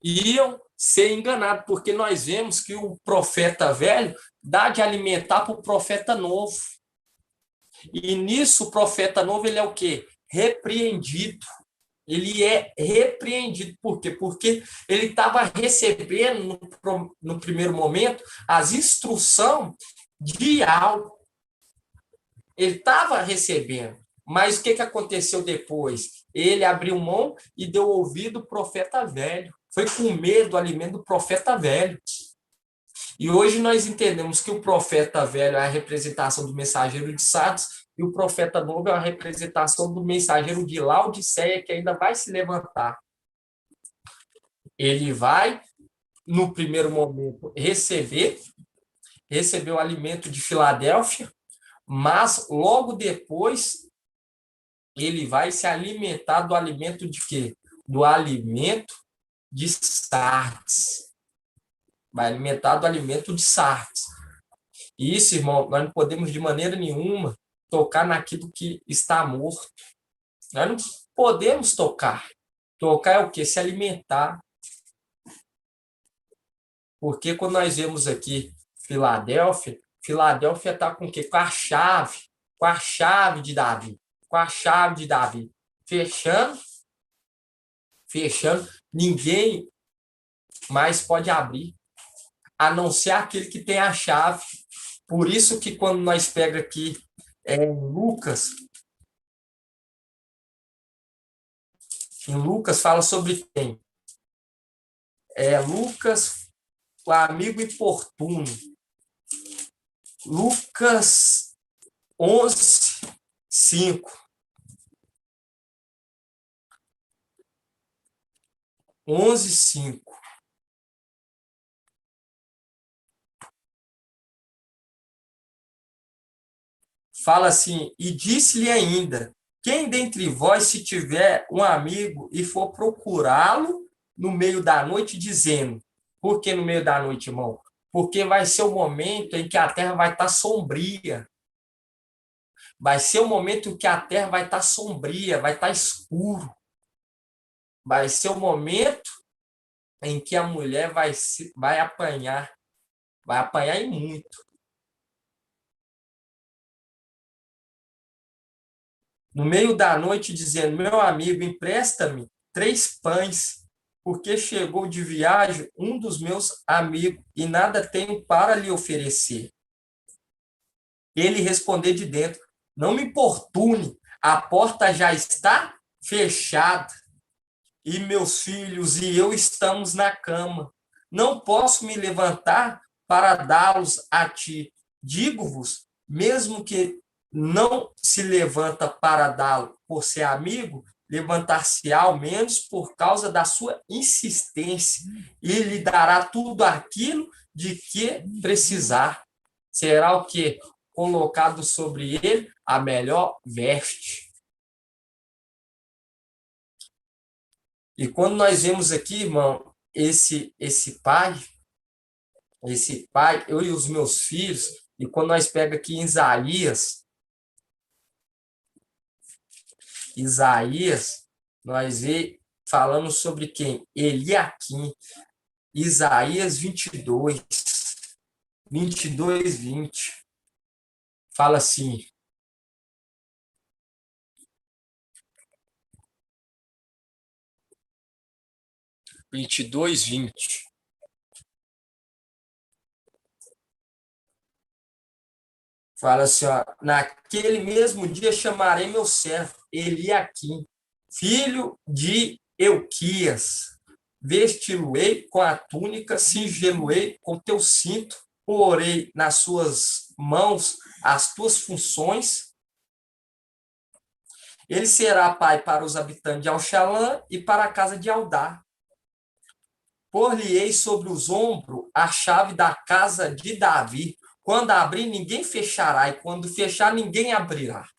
iam ser enganados, porque nós vemos que o profeta velho dá de alimentar para o profeta novo. E nisso o profeta novo ele é o quê? Repreendido. Ele é repreendido. Por quê? Porque ele estava recebendo, no primeiro momento, as instruções de algo. Ele estava recebendo. Mas o que aconteceu depois? Ele abriu mão e deu ouvido ao profeta velho. Foi comer do alimento do profeta velho. E hoje nós entendemos que o profeta velho é a representação do mensageiro de Sardes e o profeta novo é a representação do mensageiro de Laodiceia, que ainda vai se levantar. Ele vai, no primeiro momento, receber o alimento de Filadélfia, mas logo depois ele vai se alimentar do alimento de quê? Do alimento de Sardes. Vai alimentar do alimento de Sardes. E isso, irmão, nós não podemos de maneira nenhuma tocar naquilo que está morto. Nós não podemos tocar. Tocar é o quê? Se alimentar. Porque quando nós vemos aqui Filadélfia está com o quê? Com a chave de Davi. Com a chave de Davi. Fechando, ninguém mais pode abrir, a não ser aquele que tem a chave. Por isso que quando nós pega aqui Lucas, em Lucas fala sobre quem? Lucas, o amigo importuno. Lucas 11:5. 11:5. Fala assim: e disse-lhe ainda: quem dentre vós, se tiver um amigo e for procurá-lo no meio da noite, dizendo... Por que no meio da noite, irmão? Porque vai ser o momento em que a terra vai estar sombria. Vai ser o momento em que a terra vai estar sombria, vai estar escuro. Vai ser o momento em que a mulher vai apanhar e muito. No meio da noite, dizendo: meu amigo, empresta-me 3 pães, porque chegou de viagem um dos meus amigos e nada tenho para lhe oferecer. Ele respondeu de dentro: não me importune, a porta já está fechada e meus filhos e eu estamos na cama. Não posso me levantar para dá-los a ti. Digo-vos, mesmo que não se levanta para dá-lo por ser amigo, levantar-se-á ao menos por causa da sua insistência e lhe dará tudo aquilo de que precisar. Será o quê? Colocado sobre ele a melhor veste. E quando nós vemos aqui, irmão, esse pai, eu e os meus filhos, e quando nós pega aqui em Isaías Nós falamos sobre quem? Eliaquim. Isaías 22, 20. Fala assim: 22:20. Fala assim, ó, naquele mesmo dia chamarei meu servo Eliaquim, filho de Euquias. Vesti-lo-ei com a túnica, cingê-lo-ei com teu cinto, porei nas suas mãos as tuas funções. Ele será pai para os habitantes de Alxalã e para a casa de Aldá. Por-lhe-ei sobre os ombros a chave da casa de Davi. Quando abrir, ninguém fechará, e quando fechar, ninguém abrirá.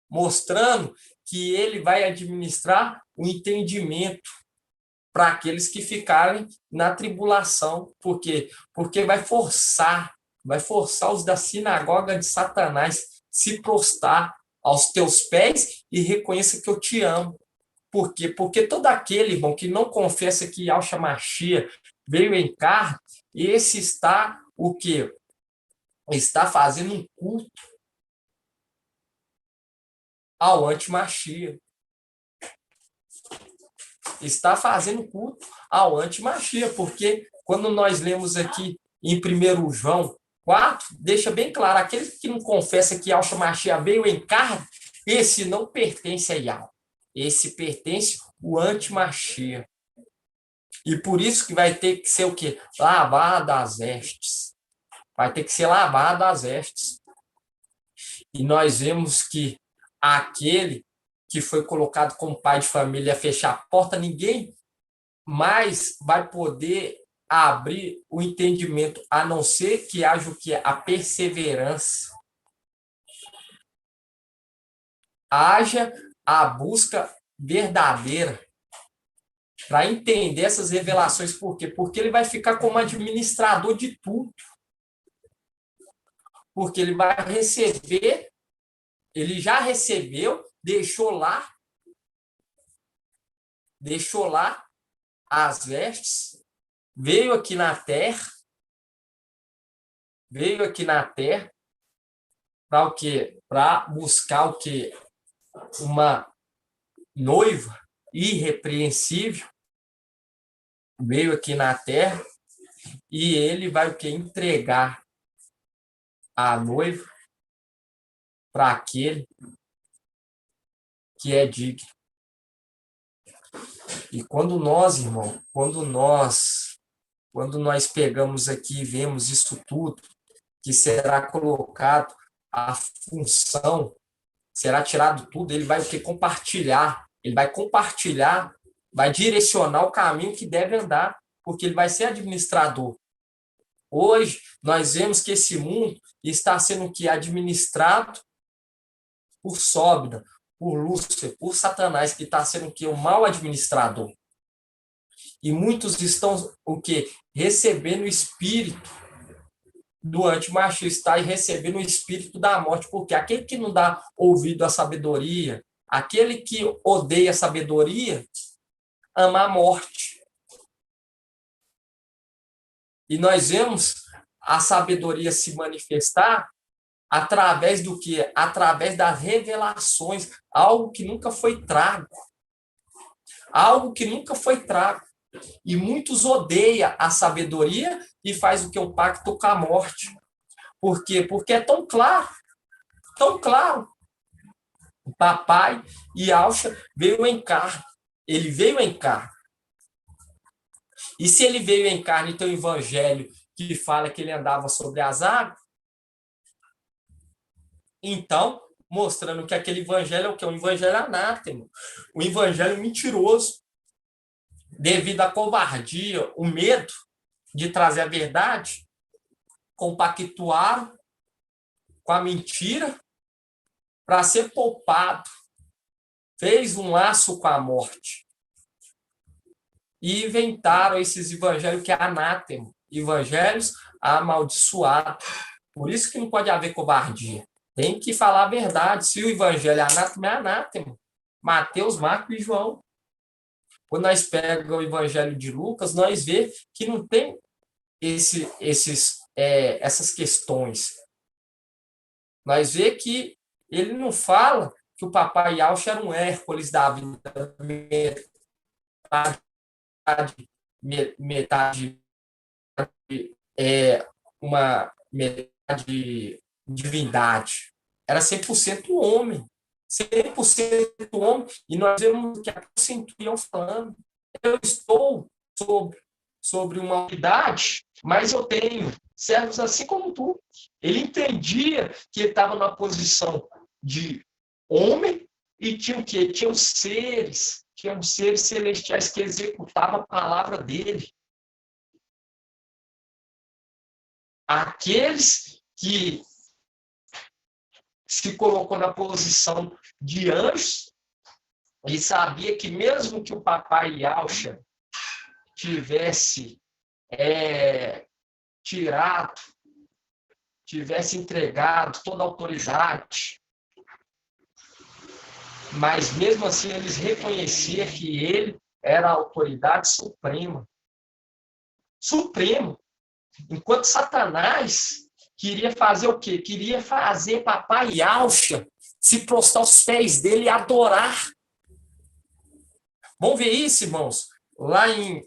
Mostrando que ele vai administrar o entendimento para aqueles que ficarem na tribulação. Por quê? Porque vai forçar os da sinagoga de Satanás se prostrar aos teus pés e reconheça que eu te amo. Por quê? Porque todo aquele, irmão, que não confessa que Yahshua Mashiach veio em carne, esse está o quê? Está fazendo um culto ao anti-Mashiach. Está fazendo culto ao anti-Mashiach, porque quando nós lemos aqui em 1 João 4, deixa bem claro, aquele que não confessa que Yahshua Mashiach veio em carne, esse não pertence a Yahweh. Esse pertence o anti-Mashiach. E por isso que vai ter que ser o quê? Lavado as vestes. Vai ter que ser lavado as vestes. E nós vemos que aquele que foi colocado como pai de família a fechar a porta, ninguém mais vai poder abrir o entendimento, a não ser que haja o que é a perseverança. Haja a busca verdadeira para entender essas revelações. Por quê? Porque ele vai ficar como administrador de tudo. Porque ele vai receber, ele já recebeu, deixou lá as vestes, veio aqui na terra para o quê? Para buscar o quê? Uma noiva irrepreensível, veio aqui na terra e ele vai o quê? Entregar a noiva para aquele que é digno. E quando nós, irmão, quando nós pegamos aqui e vemos isso tudo, que será colocado a função, será tirado tudo, ele vai o quê? Compartilhar. Ele vai compartilhar, vai direcionar o caminho que deve andar, porque ele vai ser administrador. Hoje, nós vemos que esse mundo está sendo que administrado por Sóbida, por Lúcifer, por Satanás, que está sendo que o mau administrador. E muitos estão o quê? Recebendo o espírito do antimachista, está recebendo o espírito da morte, porque aquele que não dá ouvido à sabedoria, aquele que odeia a sabedoria, ama a morte. E nós vemos a sabedoria se manifestar através do quê? Através das revelações, algo que nunca foi trago. Algo que nunca foi trago. E muitos odeiam a sabedoria e faz o que? O pacto com a morte. Por quê? Porque é tão claro, tão claro. O papai Yahshua veio em carne. Ele veio em carne. E se ele veio em carne, então o evangelho que fala que ele andava sobre as águas, então, mostrando que aquele evangelho é o que? Um evangelho anátema. Um evangelho mentiroso. Devido à covardia, o medo de trazer a verdade, compactuaram com a mentira para ser poupado. Fez um laço com a morte. E inventaram esses evangelhos que é anátema. Evangelhos amaldiçoados. Por isso que não pode haver covardia. Tem que falar a verdade. Se o evangelho é anátema, é anátema. Mateus, Marcos e João. Quando nós pegamos o Evangelho de Lucas, nós vemos que não tem essas questões. Nós vemos que ele não fala que o papai Yaucha era um Hércules da vida, metade uma metade de divindade. Era 100% homem. 100% homem. E nós vemos que a centurião falando, eu estou sobre uma unidade, mas eu tenho servos assim como tu. Ele entendia que ele estava numa posição de homem e tinha o quê? Tinham seres celestiais que executavam a palavra dele. Aqueles que se colocou na posição de anjos e sabia que mesmo que o papai Yaucha tivesse tivesse entregado toda a autoridade, mas mesmo assim eles reconheciam que ele era a autoridade suprema. Supremo. Enquanto Satanás queria fazer o quê? Queria fazer papai Yaucha se prostrar aos pés dele e adorar. Vamos ver isso, irmãos? Lá em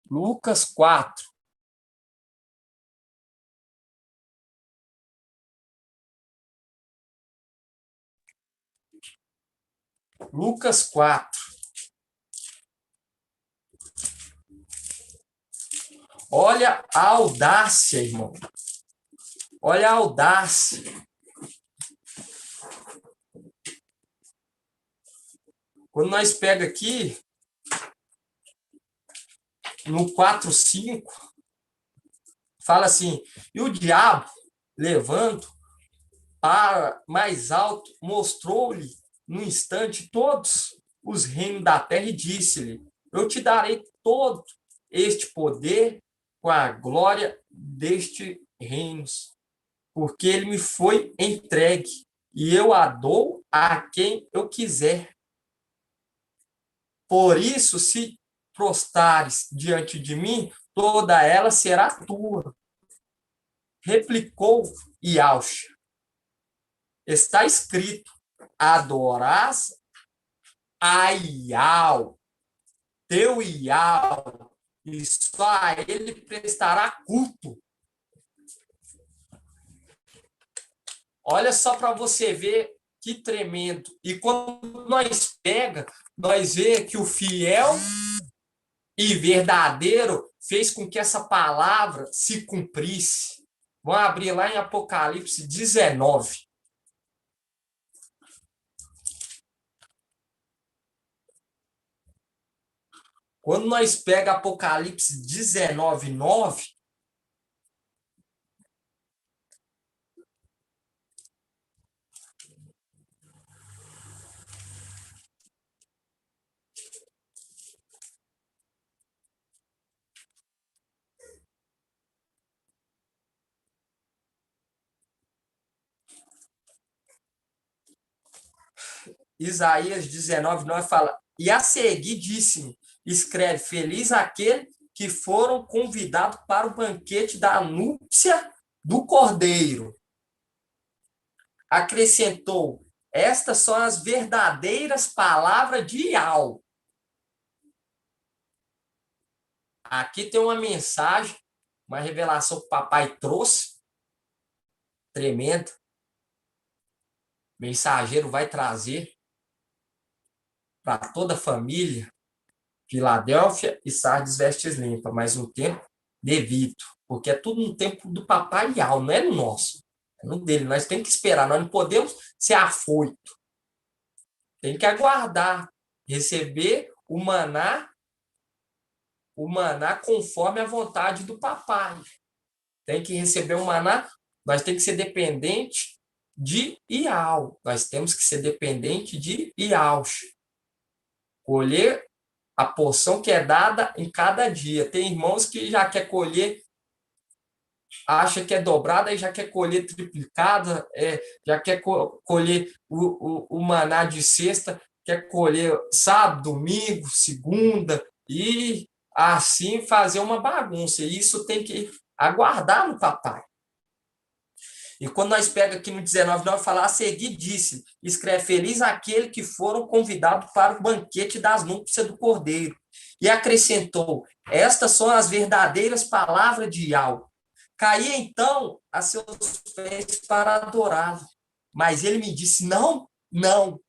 Lucas 4. Lucas 4. Olha a audácia, irmão. Olha a audácia. Quando nós pega aqui, no 4:5, fala assim, e o diabo, levando para mais alto, mostrou-lhe no instante todos os reinos da terra e disse-lhe, eu te darei todo este poder com a glória deste reinos, porque ele me foi entregue, e eu a dou a quem eu quiser. Por isso, se prostrares diante de mim, toda ela será tua. Replicou Yaucha. Está escrito, adorás a Iau, teu Iau, e só a ele prestará culto. Olha só para você ver que tremendo. E quando nós pega, nós vê que o fiel e verdadeiro fez com que essa palavra se cumprisse. Vamos abrir lá em Apocalipse 19. Quando nós pega Apocalipse 19, 9, Isaías 19, 9 fala, e a seguir disse-me, escreve, feliz aquele que foram convidados para o banquete da núpcia do Cordeiro. Acrescentou, estas são as verdadeiras palavras de Iau. Aqui tem uma mensagem, uma revelação que o papai trouxe, tremenda. O mensageiro vai trazer para toda a família, Filadélfia e Sardes vestes limpas, mas no tempo devido, porque é tudo no tempo do papai Iau, não é no nosso, é no dele. Nós temos que esperar, nós não podemos ser afoito. Tem que aguardar, receber o maná conforme a vontade do papai. Tem que receber o maná, nós temos que ser dependente de Iau, nós temos que ser dependente de Yaucha. Colher a porção que é dada em cada dia. Tem irmãos que já quer colher acha que é dobrada e já quer colher triplicada, já quer colher o maná de sexta, quer colher sábado, domingo, segunda, e assim fazer uma bagunça. E isso tem que aguardar no papai. E quando nós pega aqui no 19, nós falar a seguir, disse, escreve, feliz aquele que foram convidados para o banquete das núpcias do Cordeiro. E acrescentou, estas são as verdadeiras palavras de Yahweh. Caí então a seus pés para adorá-lo. Mas ele me disse, não, não,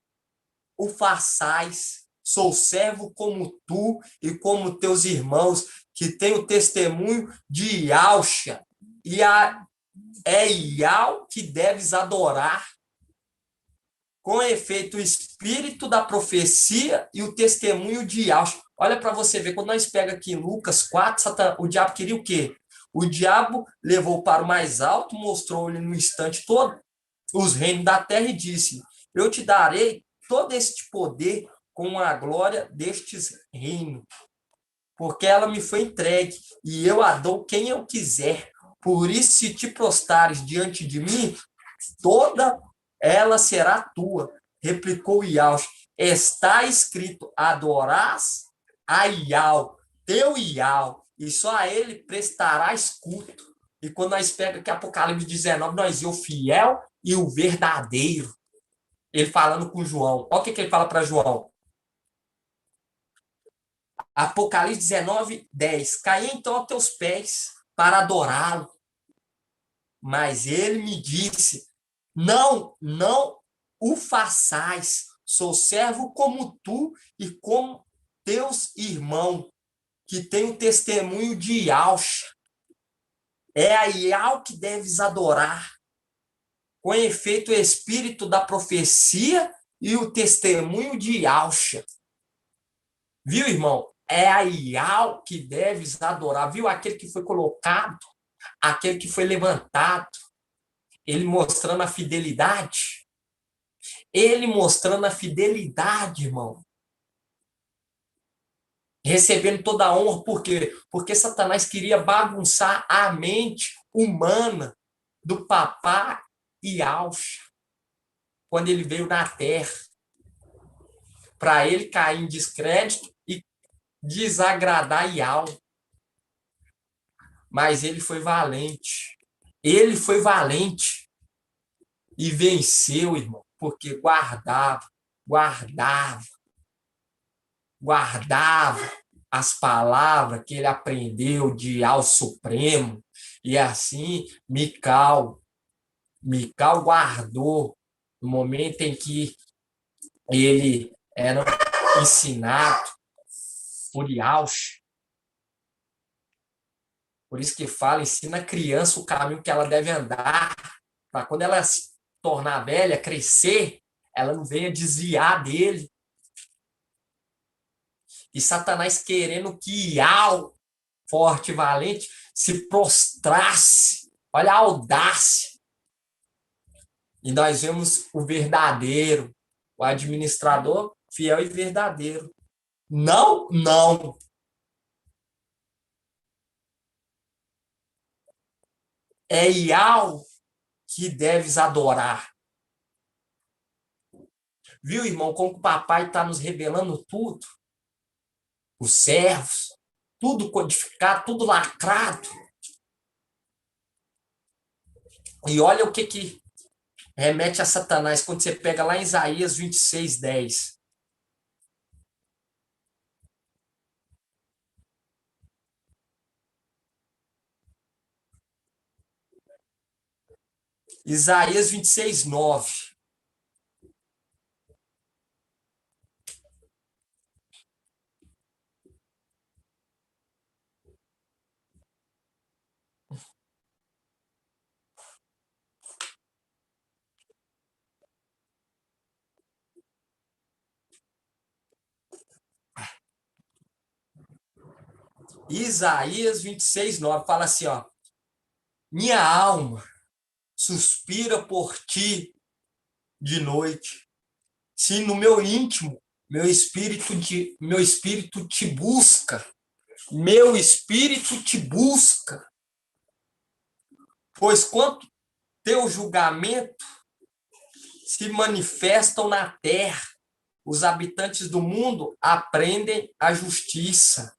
o façais. Sou servo como tu e como teus irmãos, que têm o testemunho de Yahshua. E é Yahweh que deves adorar. Com efeito, o espírito da profecia e o testemunho de Yahshua. Olha para você ver, quando nós pega aqui em Lucas 4, o diabo queria o quê? O diabo levou para o mais alto, mostrou-lhe no instante todo os reinos da terra e disse, eu te darei todo este poder com a glória destes reinos, porque ela me foi entregue e eu a dou quem eu quiser. Por isso, se te prostares diante de mim, toda ela será tua. Replicou Yahshua. Está escrito, adorás a Yahweh, teu Yahweh, e só a ele prestarás culto. E quando nós pegamos aqui Apocalipse 19, nós vemos o fiel e o verdadeiro. Ele falando com João. Olha o que ele fala para João. Apocalipse 19, 10. Caí então aos teus pés para adorá-lo. Mas ele me disse, não, não o façais. Sou servo como tu e como teus irmãos, que tem o testemunho de Yahshua. É a Yahweh que deves adorar. Com efeito, o espírito da profecia e o testemunho de Yahshua. Viu, irmão? É a Yahweh que deves adorar. Viu? Aquele que foi colocado, aquele que foi levantado. Ele mostrando a fidelidade. Ele mostrando a fidelidade, irmão. Recebendo toda a honra, por quê? Porque Satanás queria bagunçar a mente humana do papai Yahshua quando ele veio na terra, para ele cair em descrédito e desagradar Yahweh. Mas ele foi valente. Ele foi valente e venceu, irmão, porque guardava as palavras que ele aprendeu de Ao Supremo. E assim, Mical guardou no momento em que ele era ensinado por Yahshua. Por isso que fala, ensina a criança o caminho que ela deve andar, para quando ela se tornar velha, crescer, ela não venha desviar dele. E Satanás querendo que Yahweh, forte e valente, se prostrasse. Olha a audácia. E nós vemos o verdadeiro, o administrador fiel e verdadeiro. Não, não. É Yahweh que deves adorar. Viu, irmão, como o papai está nos revelando tudo? Os servos, tudo codificado, tudo lacrado. E olha o que remete a Satanás quando você pega lá em Isaías 26, 10. Isaías 26, 9. Isaías 26, 9 fala assim, ó. Minha alma suspira por ti de noite. Se no meu íntimo, meu espírito te busca. Meu espírito te busca. Pois quanto teu julgamento se manifestam na terra, os habitantes do mundo aprendem a justiça.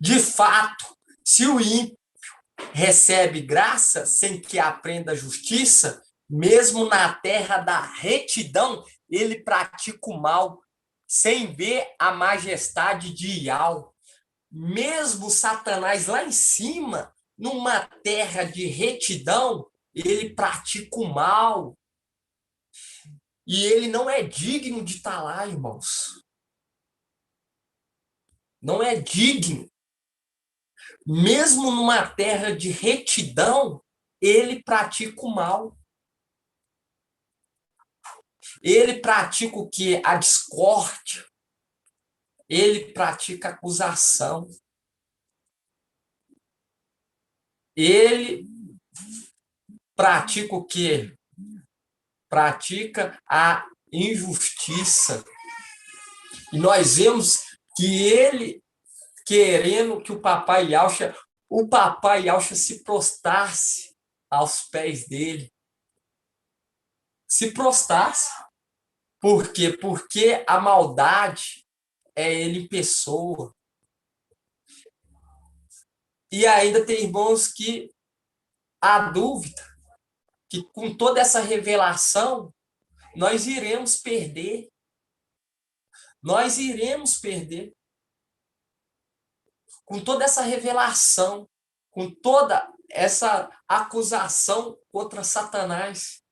De fato, se o ímpio recebe graça sem que aprenda a justiça, mesmo na terra da retidão, ele pratica o mal, sem ver a majestade de Iau. Mesmo Satanás lá em cima, numa terra de retidão, ele pratica o mal. E ele não é digno de estar lá, irmãos. Não é digno. Mesmo numa terra de retidão, ele pratica o mal. Ele pratica o quê? A discórdia. Ele pratica a acusação. Ele pratica o quê? Pratica a injustiça. E nós vemos que ele querendo que o papai Yaucha se prostrasse aos pés dele. Se prostrasse. Por quê? Porque a maldade é ele em pessoa. E ainda tem irmãos que há dúvida que com toda essa revelação nós iremos perder. Nós iremos perder. Com toda essa revelação, com toda essa acusação contra Satanás.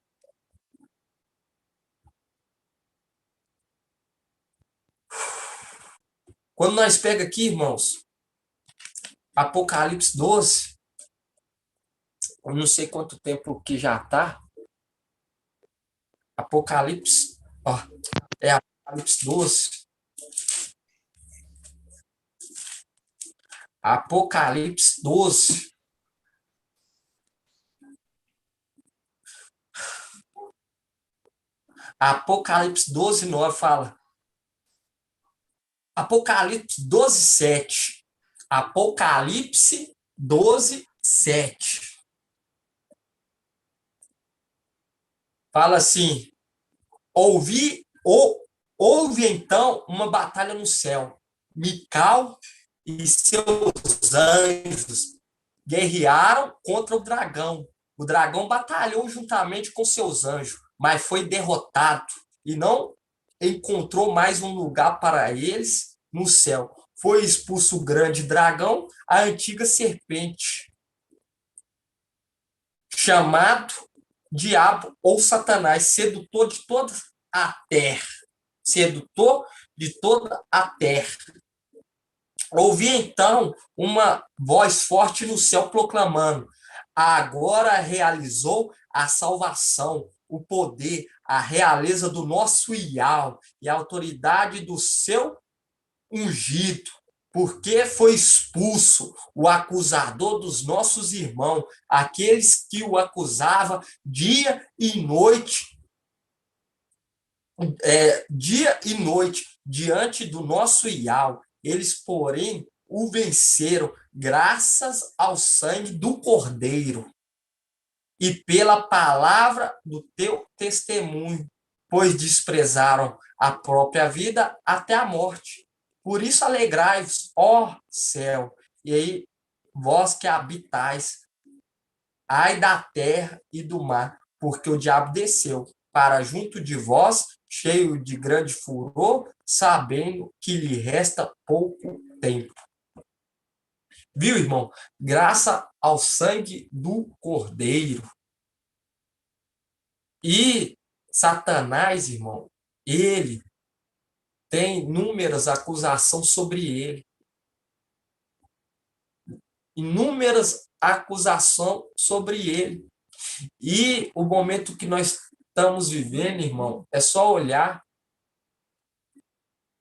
Quando nós pega aqui, irmãos, Apocalipse 12, eu não sei quanto tempo que já está. Apocalipse, ó, é Apocalipse 12. Apocalipse 12. Apocalipse 12, 9 fala. Apocalipse 12, 7. Apocalipse 12, 7. Fala assim: houve então uma batalha no céu. Mical e seus anjos guerrearam contra o dragão. O dragão batalhou juntamente com seus anjos, mas foi derrotado e não encontrou mais um lugar para eles no céu. Foi expulso o grande dragão, a antiga serpente, chamado Diabo ou Satanás, sedutor de toda a terra. Sedutor de toda a terra. Ouvi então uma voz forte no céu proclamando: agora realizou a salvação, o poder, a realeza do nosso Iau e a autoridade do seu ungido, porque foi expulso o acusador dos nossos irmãos, aqueles que o acusavam dia e noite, diante do nosso Iau. Eles, porém, o venceram graças ao sangue do Cordeiro e pela palavra do teu testemunho, pois desprezaram a própria vida até a morte. Por isso alegrai-vos, ó céu, e aí vós que habitais, ai da terra e do mar, porque o diabo desceu para junto de vós, cheio de grande furor, sabendo que lhe resta pouco tempo. Viu, irmão? Graças ao sangue do Cordeiro. E Satanás, irmão, ele tem inúmeras acusações sobre ele. Inúmeras acusações sobre ele. E o momento que nós estamos vivendo, irmão, é só olhar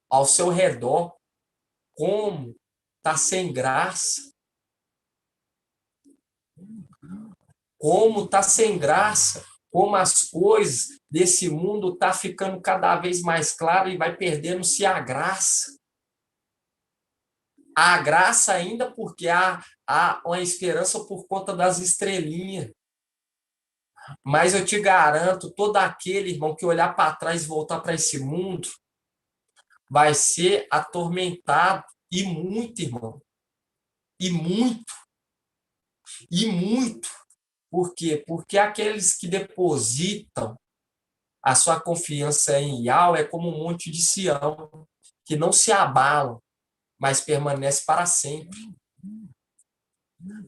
ao seu redor como está sem graça. Como está sem graça. Como as coisas desse mundo estão ficando cada vez mais claras e vai perdendo-se a graça. A graça ainda porque há uma esperança por conta das estrelinhas. Mas eu te garanto, todo aquele, irmão, que olhar para trás e voltar para esse mundo, vai ser atormentado, e muito, irmão. E muito, e muito. Por quê? Porque aqueles que depositam a sua confiança em Yahweh é como um monte de Sião, que não se abalam, mas permanece para sempre.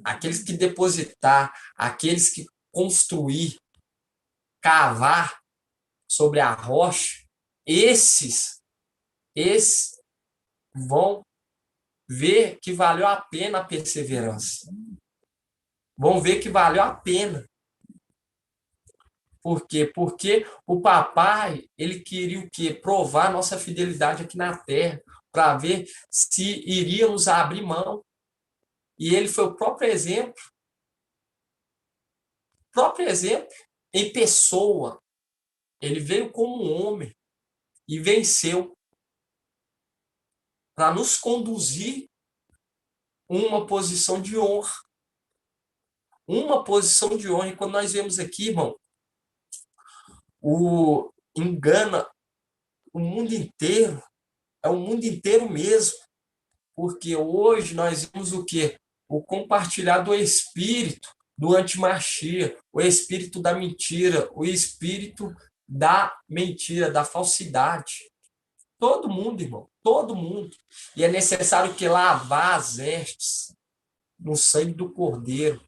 Aqueles que depositar, aqueles que construir, cavar sobre a rocha, esses vão ver que valeu a pena a perseverança. Vão ver que valeu a pena. Por quê? Porque o papai, ele queria o quê? Provar nossa fidelidade aqui na terra, para ver se iríamos abrir mão. E ele foi o próprio exemplo em pessoa. Ele veio como um homem e venceu para nos conduzir uma posição de honra. Uma posição de honra. E quando nós vemos aqui, irmão, engana o mundo inteiro, é o mundo inteiro mesmo, porque hoje nós vemos o quê? O compartilhar do espírito do antimachia, o espírito da mentira, o espírito da mentira, da falsidade. Todo mundo, irmão, todo mundo. E é necessário que lavar as vestes no sangue do Cordeiro.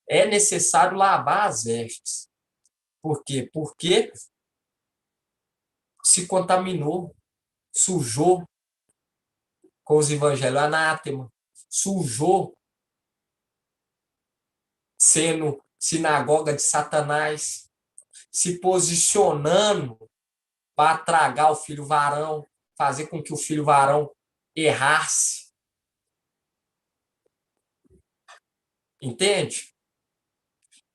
É necessário lavar as vestes. Por quê? Porque se contaminou, sujou com os evangelhos anátema, sujou sendo sinagoga de Satanás, se posicionando para tragar o filho varão, fazer com que o filho varão errasse. Entende?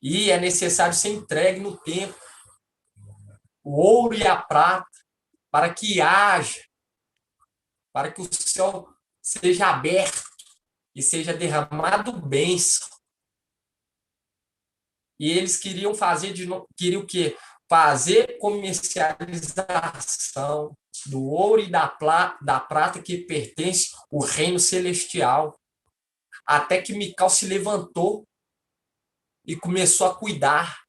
E é necessário ser entregue no tempo o ouro e a prata, para que haja, para que o céu seja aberto e seja derramado bênção. E eles queriam queriam o quê? Fazer comercialização do ouro e da prata que pertence ao reino celestial. Até que Mical se levantou e começou a cuidar,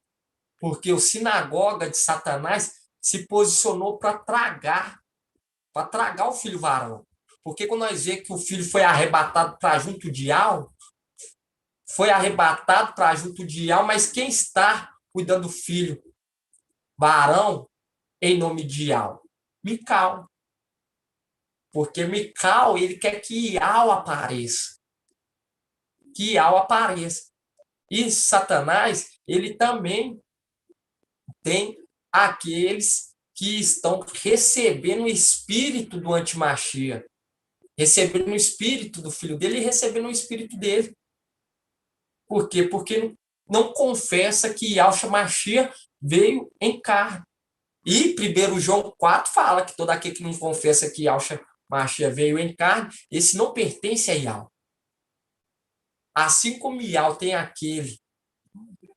porque o sinagoga de Satanás se posicionou para tragar o filho varão. Porque quando nós vemos que o filho foi arrebatado para junto de Al, mas quem está cuidando do filho varão em nome de Al? Mical. Porque Mical, ele quer que Al apareça. Que Al apareça. E Satanás, ele também tem aqueles que estão recebendo o espírito do antimachia, recebendo o espírito do filho dele e recebendo o espírito dele. Por quê? Porque não confessa que Yahshua Mashiach veio em carne. E 1 João 4 fala que todo aquele que não confessa que Yahshua Mashiach veio em carne, esse não pertence a Yahweh. Assim como Yahweh tem aquele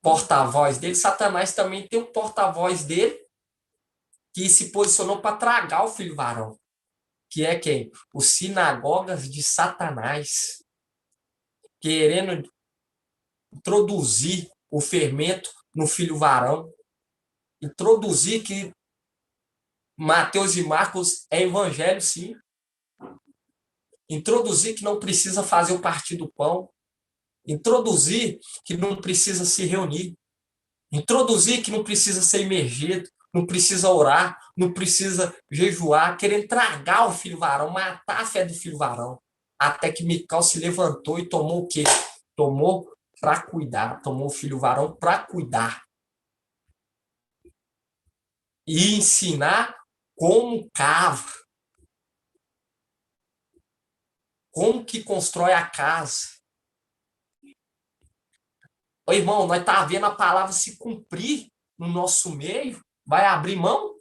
porta-voz dele, Satanás também tem um porta-voz dele que se posicionou para tragar o filho varão. Que é quem? Os sinagogas de Satanás. Querendo introduzir o fermento no filho varão. Introduzir que Mateus e Marcos é evangelho, sim. Introduzir que não precisa fazer o partir do pão. Introduzir que não precisa se reunir. Introduzir que não precisa ser imergido, não precisa orar, não precisa jejuar, querendo tragar o filho varão, matar a fé do filho varão. Até que Mical se levantou e tomou o quê? Tomou para cuidar, tomou o filho varão para cuidar. E ensinar como cava. Como que constrói a casa. Ô, irmão, nós tá vendo a palavra se cumprir no nosso meio. Vai abrir mão?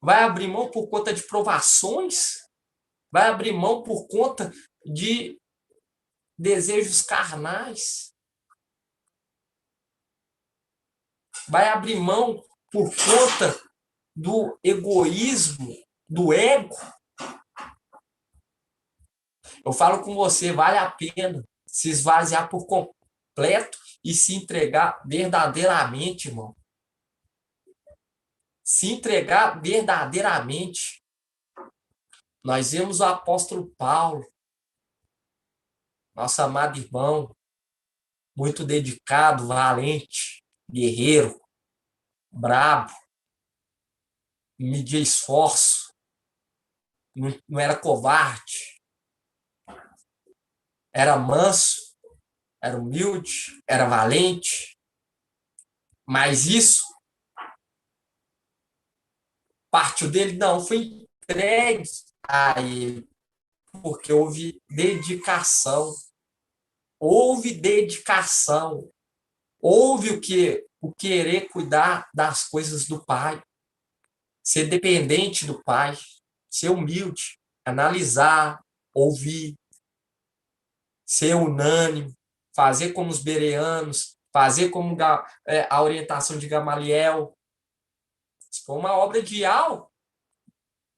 Vai abrir mão por conta de provações? Vai abrir mão por conta de desejos carnais? vai abrir mão por conta do egoísmo, do ego. Eu falo com você, vale a pena se esvaziar por completo e se entregar verdadeiramente, irmão. Se entregar verdadeiramente. Nós vemos o apóstolo Paulo, nosso amado irmão, muito dedicado, valente, guerreiro, brabo, media esforço, não era covarde, era manso, era humilde, era valente, mas isso partiu dele, não, foi entregue a ele, porque houve dedicação, houve o querer cuidar das coisas do Pai, ser dependente do Pai, ser humilde, analisar, ouvir, ser unânime, fazer como os bereanos, fazer como a orientação de Gamaliel. Se for uma obra de algo,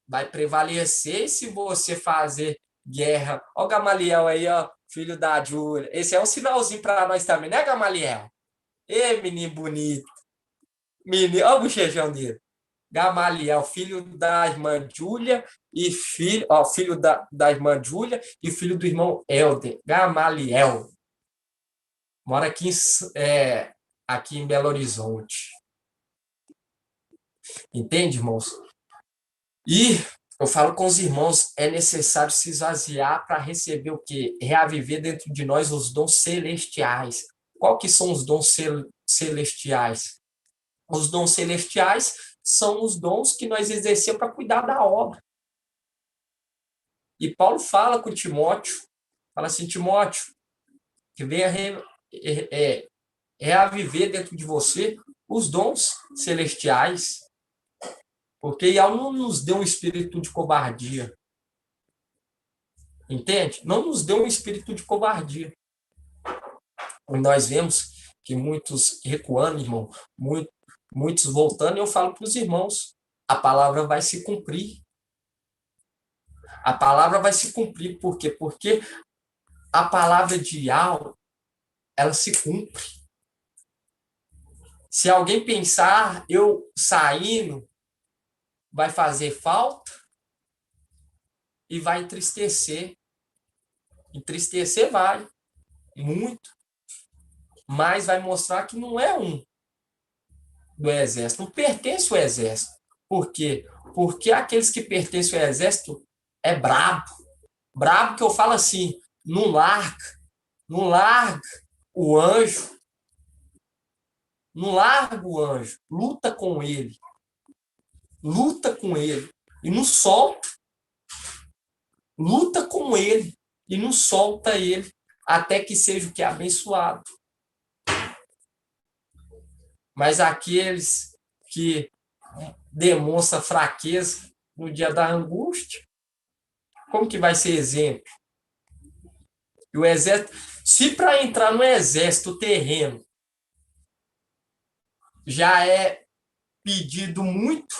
vai prevalecer se você fazer guerra. Ó o Gamaliel aí, ó, filho da Júlia. Esse é um sinalzinho para nós também, né, Gamaliel? Ê, menino bonito. Menino, ó o bochechão dele. Gamaliel, filho da irmã Júlia e filho da irmã Júlia e filho do irmão Helder. Gamaliel. Mora aqui em Belo Horizonte. Entende, irmãos? E eu falo com os irmãos, é necessário se esvaziar para receber o quê? Reaviver dentro de nós os dons celestiais. Qual que são os dons celestiais? Os dons celestiais são os dons que nós exercemos para cuidar da obra. E Paulo fala com Timóteo, fala assim, Timóteo, que venha reaviver dentro de você os dons celestiais. Porque Yahweh não nos deu um espírito de covardia. Entende? Não nos deu um espírito de covardia. E nós vemos que muitos recuando, irmão, muitos voltando, e eu falo para os irmãos, a palavra vai se cumprir. A palavra vai se cumprir. Por quê? Porque a palavra de Yahweh, ela se cumpre. Se alguém pensar, eu saindo, vai fazer falta e vai entristecer. Entristecer vai, muito, mas vai mostrar que não é um do exército, não pertence ao exército. Por quê? Porque aqueles que pertencem ao exército é brabo. Brabo que eu falo assim, não larga o anjo, não larga o anjo, luta com ele e não solta. Luta com ele e não solta ele até que seja o que é abençoado. Mas aqueles que demonstram fraqueza no dia da angústia, como que vai ser exemplo? E o exército, se para entrar no exército terreno já é pedido muito,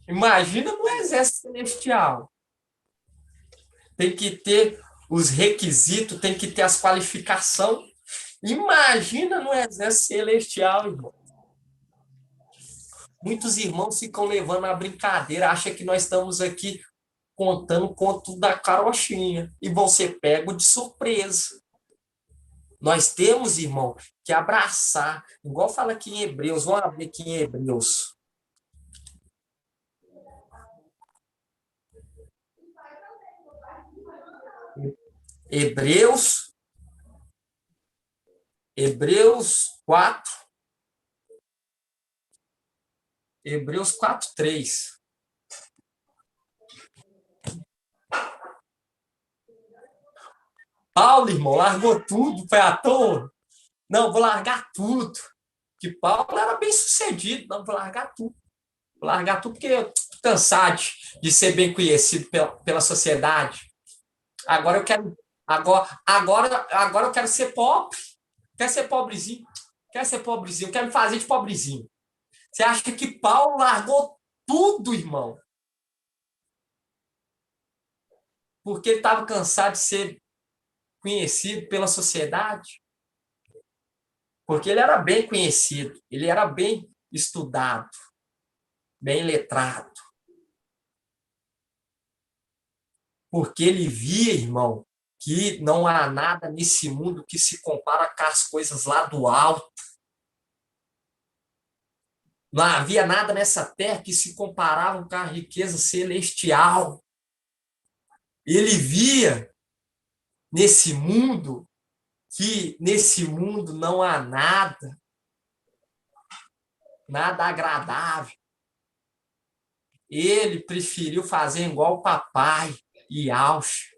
imagina no exército celestial. Tem que ter os requisitos, tem que ter as qualificações. Imagina no exército celestial, irmão. Muitos irmãos ficam levando a brincadeira, acham que nós estamos aqui contando o conto da carochinha e vão ser pegos de surpresa. Nós temos, irmão, que abraçar, igual fala aqui em Hebreus, vamos abrir aqui em Hebreus. Hebreus 4. Hebreus 4:3. Paulo, irmão, largou tudo, foi à toa. Não, vou largar tudo. Que Paulo era bem sucedido. Não, vou largar tudo. Vou largar tudo porque eu estou cansado de ser bem conhecido pela sociedade. Agora eu quero. Agora eu quero ser pobre. Quero ser pobrezinho. Quero me fazer de pobrezinho. Você acha que Paulo largou tudo, irmão? Porque ele estava cansado de ser conhecido pela sociedade? Porque ele era bem conhecido, ele era bem estudado, bem letrado. Porque ele via, irmão, que não há nada nesse mundo que se compara com as coisas lá do alto. Não havia nada nessa terra que se comparava com a riqueza celestial. Ele via nesse mundo que nesse mundo não há nada, nada agradável. Ele preferiu fazer igual o papai e Ausch.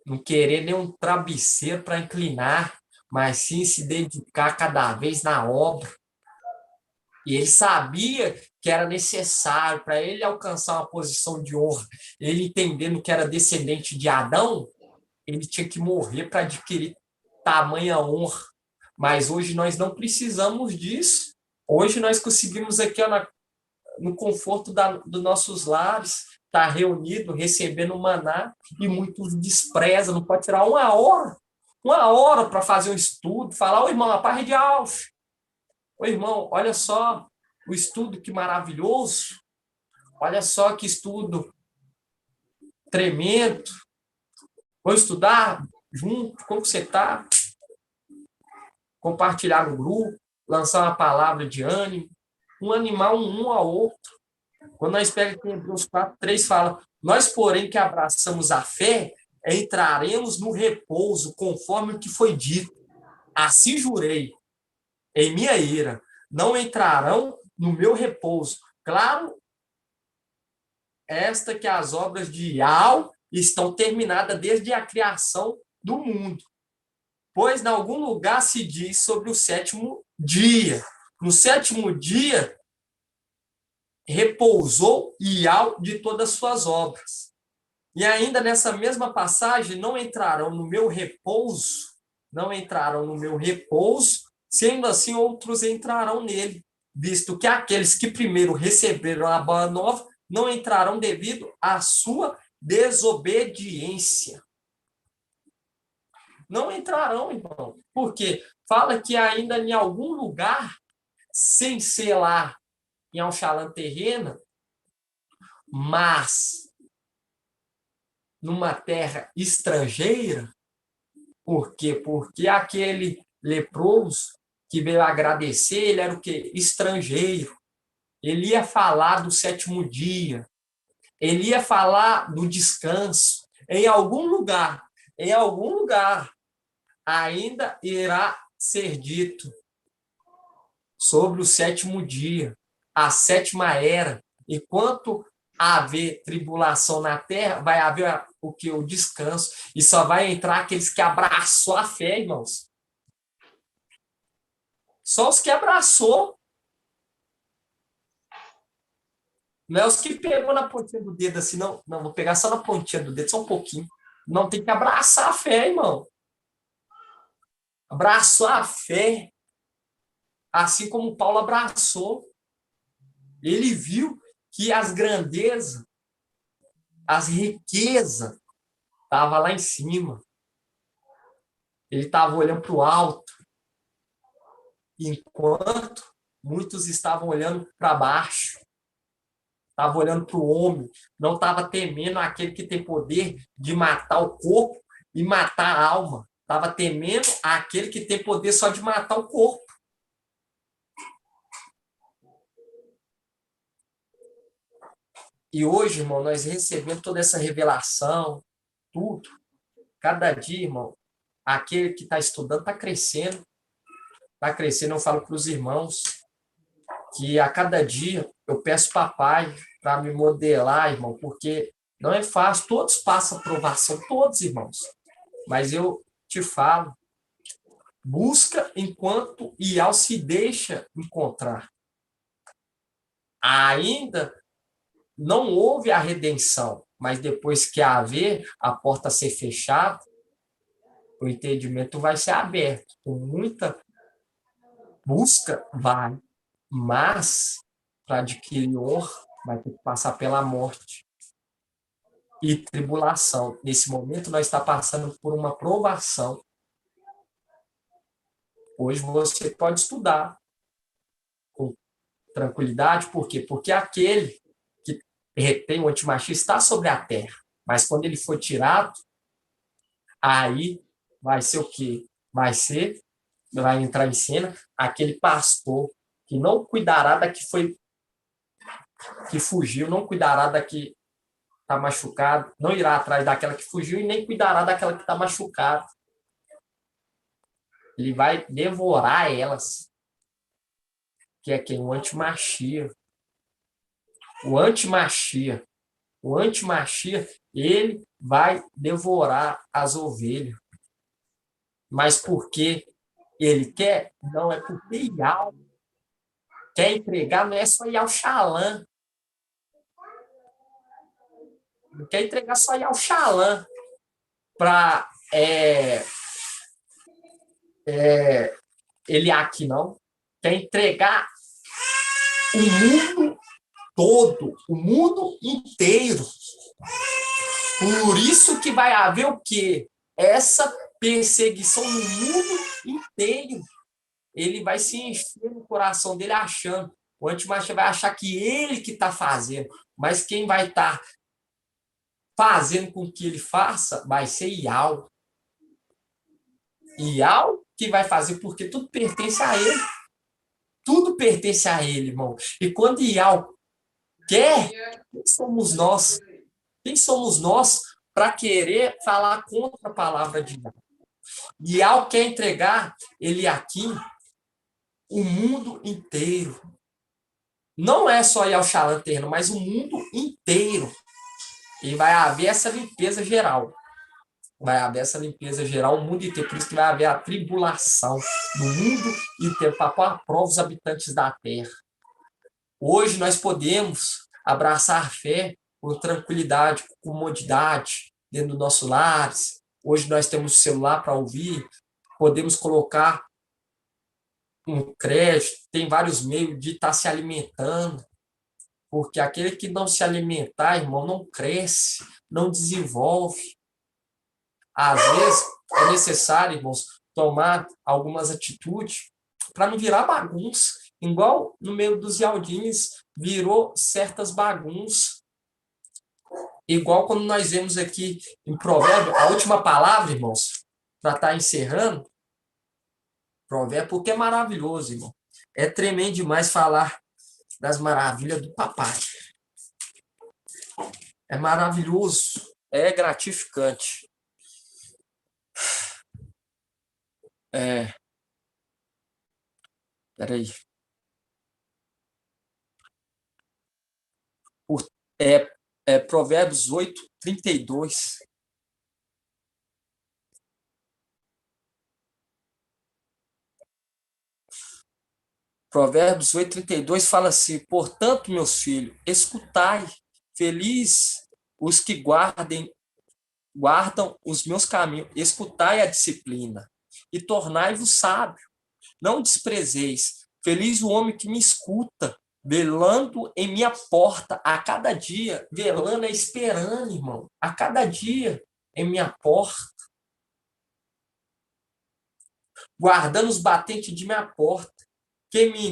Não querer nenhum travesseiro para inclinar, mas sim se dedicar cada vez na obra. E ele sabia que era necessário para ele alcançar uma posição de honra. Ele entendendo que era descendente de Adão, ele tinha que morrer para adquirir tamanha honra. Mas hoje nós não precisamos disso. Hoje nós conseguimos aqui no conforto dos nossos lares, estar reunido, recebendo maná, e muitos desprezam, não pode tirar uma hora para fazer um estudo, falar, ô irmão, a parede de Alf. Ô irmão, olha só o estudo que maravilhoso, olha só que estudo tremendo. Vamos estudar junto, como você está? Compartilhar no grupo, lançar uma palavra de ânimo, um animal um ao outro. Quando nós pegamos em Hebreus 4:3, fala, nós, porém, que abraçamos a fé, entraremos no repouso, conforme o que foi dito. Assim jurei, em minha ira, não entrarão no meu repouso. Claro, esta que as obras de Yahweh estão terminadas desde a criação do mundo. Pois, em algum lugar se diz sobre o sétimo dia. No sétimo dia, repousou Yahweh de todas as suas obras. E ainda nessa mesma passagem, não entrarão no meu repouso, sendo assim outros entrarão nele, visto que aqueles que primeiro receberam a boa nova não entrarão devido à sua desobediência. Não entrarão, irmão, porque fala que ainda em algum lugar, sem ser lá em Alxalã terrena, mas numa terra estrangeira. Por quê? Porque aquele leproso que veio agradecer, ele era o quê? Estrangeiro. Ele ia falar do sétimo dia. Ele ia falar do descanso. Em algum lugar, ainda irá ser dito sobre o sétimo dia, a sétima era. Enquanto haver tribulação na terra, vai haver o que? O descanso. E só vai entrar aqueles que abraçou a fé, irmãos. Só os que abraçou. Não é os que pegou na pontinha do dedo assim, não, vou pegar só na pontinha do dedo, só um pouquinho. Não, tem que abraçar a fé, irmão. Abraçou a fé. Assim como Paulo abraçou. Ele viu que as grandezas, as riquezas, estavam lá em cima. Ele estava olhando para o alto, enquanto muitos estavam olhando para baixo. Estavam olhando para o homem, não estava temendo aquele que tem poder de matar o corpo e matar a alma. Estava temendo aquele que tem poder só de matar o corpo. E hoje, irmão, nós recebemos toda essa revelação, tudo. Cada dia, irmão, aquele que está estudando está crescendo. Está crescendo, eu falo para os irmãos que a cada dia eu peço papai para me modelar, irmão, porque não é fácil. Todos passam aprovação, todos, irmãos. Mas eu te falo, busca enquanto Ial se deixa encontrar. Ainda não houve a redenção, mas depois que haver a porta ser fechada, o entendimento vai ser aberto com Busca, vai. Mas, para adquirir honra, vai ter que passar pela morte e tribulação. Nesse momento, nós está passando por uma provação. Hoje você pode estudar com tranquilidade, por quê? Porque aquele que retém o antimachista está sobre a terra, mas quando ele for tirado, aí vai ser o quê? Vai entrar em cena aquele pastor que não cuidará da que fugiu, não cuidará da que está machucado, não irá atrás daquela que fugiu e nem cuidará daquela que está machucada. Ele vai devorar elas, que é quem? O antimachia. O antimachia. O antimachia, ele vai devorar as ovelhas. Mas por que ele quer? Não, é porque Ial quer entregar, não é só Ial Xalã. Não quer entregar só Ial Xalã para ele aqui, não. Quer entregar o mundo todo, o mundo inteiro. Por isso que vai haver o quê? Essa perseguição no mundo inteiro. Ele vai se encher no coração dele achando. O antimachista vai achar que ele que está fazendo. Mas quem vai estar fazendo com que ele faça vai ser Ial. Ial que vai fazer, porque tudo pertence a ele. Tudo pertence a ele, irmão. E quando Ial quer, quem somos nós? Quem somos nós para querer falar contra a palavra de Deus? Ial quer entregar ele aqui o mundo inteiro. Não é só Ial Xalã terreno, mas o mundo inteiro. E vai haver essa limpeza geral. Vai haver essa limpeza geral, o mundo inteiro. Por isso que vai haver a tribulação no mundo inteiro, para pôr à prova os habitantes da terra. Hoje nós podemos abraçar fé com tranquilidade, com comodidade, dentro do nosso lar. Hoje nós temos celular para ouvir, podemos colocar um crédito, tem vários meios de estar se alimentando, porque aquele que não se alimentar, irmão, não cresce, não desenvolve. Às vezes é necessário, irmãos, tomar algumas atitudes para não virar bagunça, igual no meio dos Ialdins virou certas bagunças. Igual quando nós vemos aqui em Provérbio, a última palavra, irmãos, para estar encerrando, Provérbio, porque é maravilhoso, irmão. É tremendo demais falar das maravilhas do papai. É maravilhoso, é gratificante. Peraí. Provérbios 8, 32. Provérbios 8, 32 fala assim: portanto, meus filhos, escutai, feliz os que guardam os meus caminhos, escutai a disciplina e tornai-vos sábio. Não desprezeis. Feliz o homem que me escuta, velando em minha porta a cada dia. Velando é esperando, irmão. A cada dia em minha porta. Guardando os batentes de minha porta. Quem me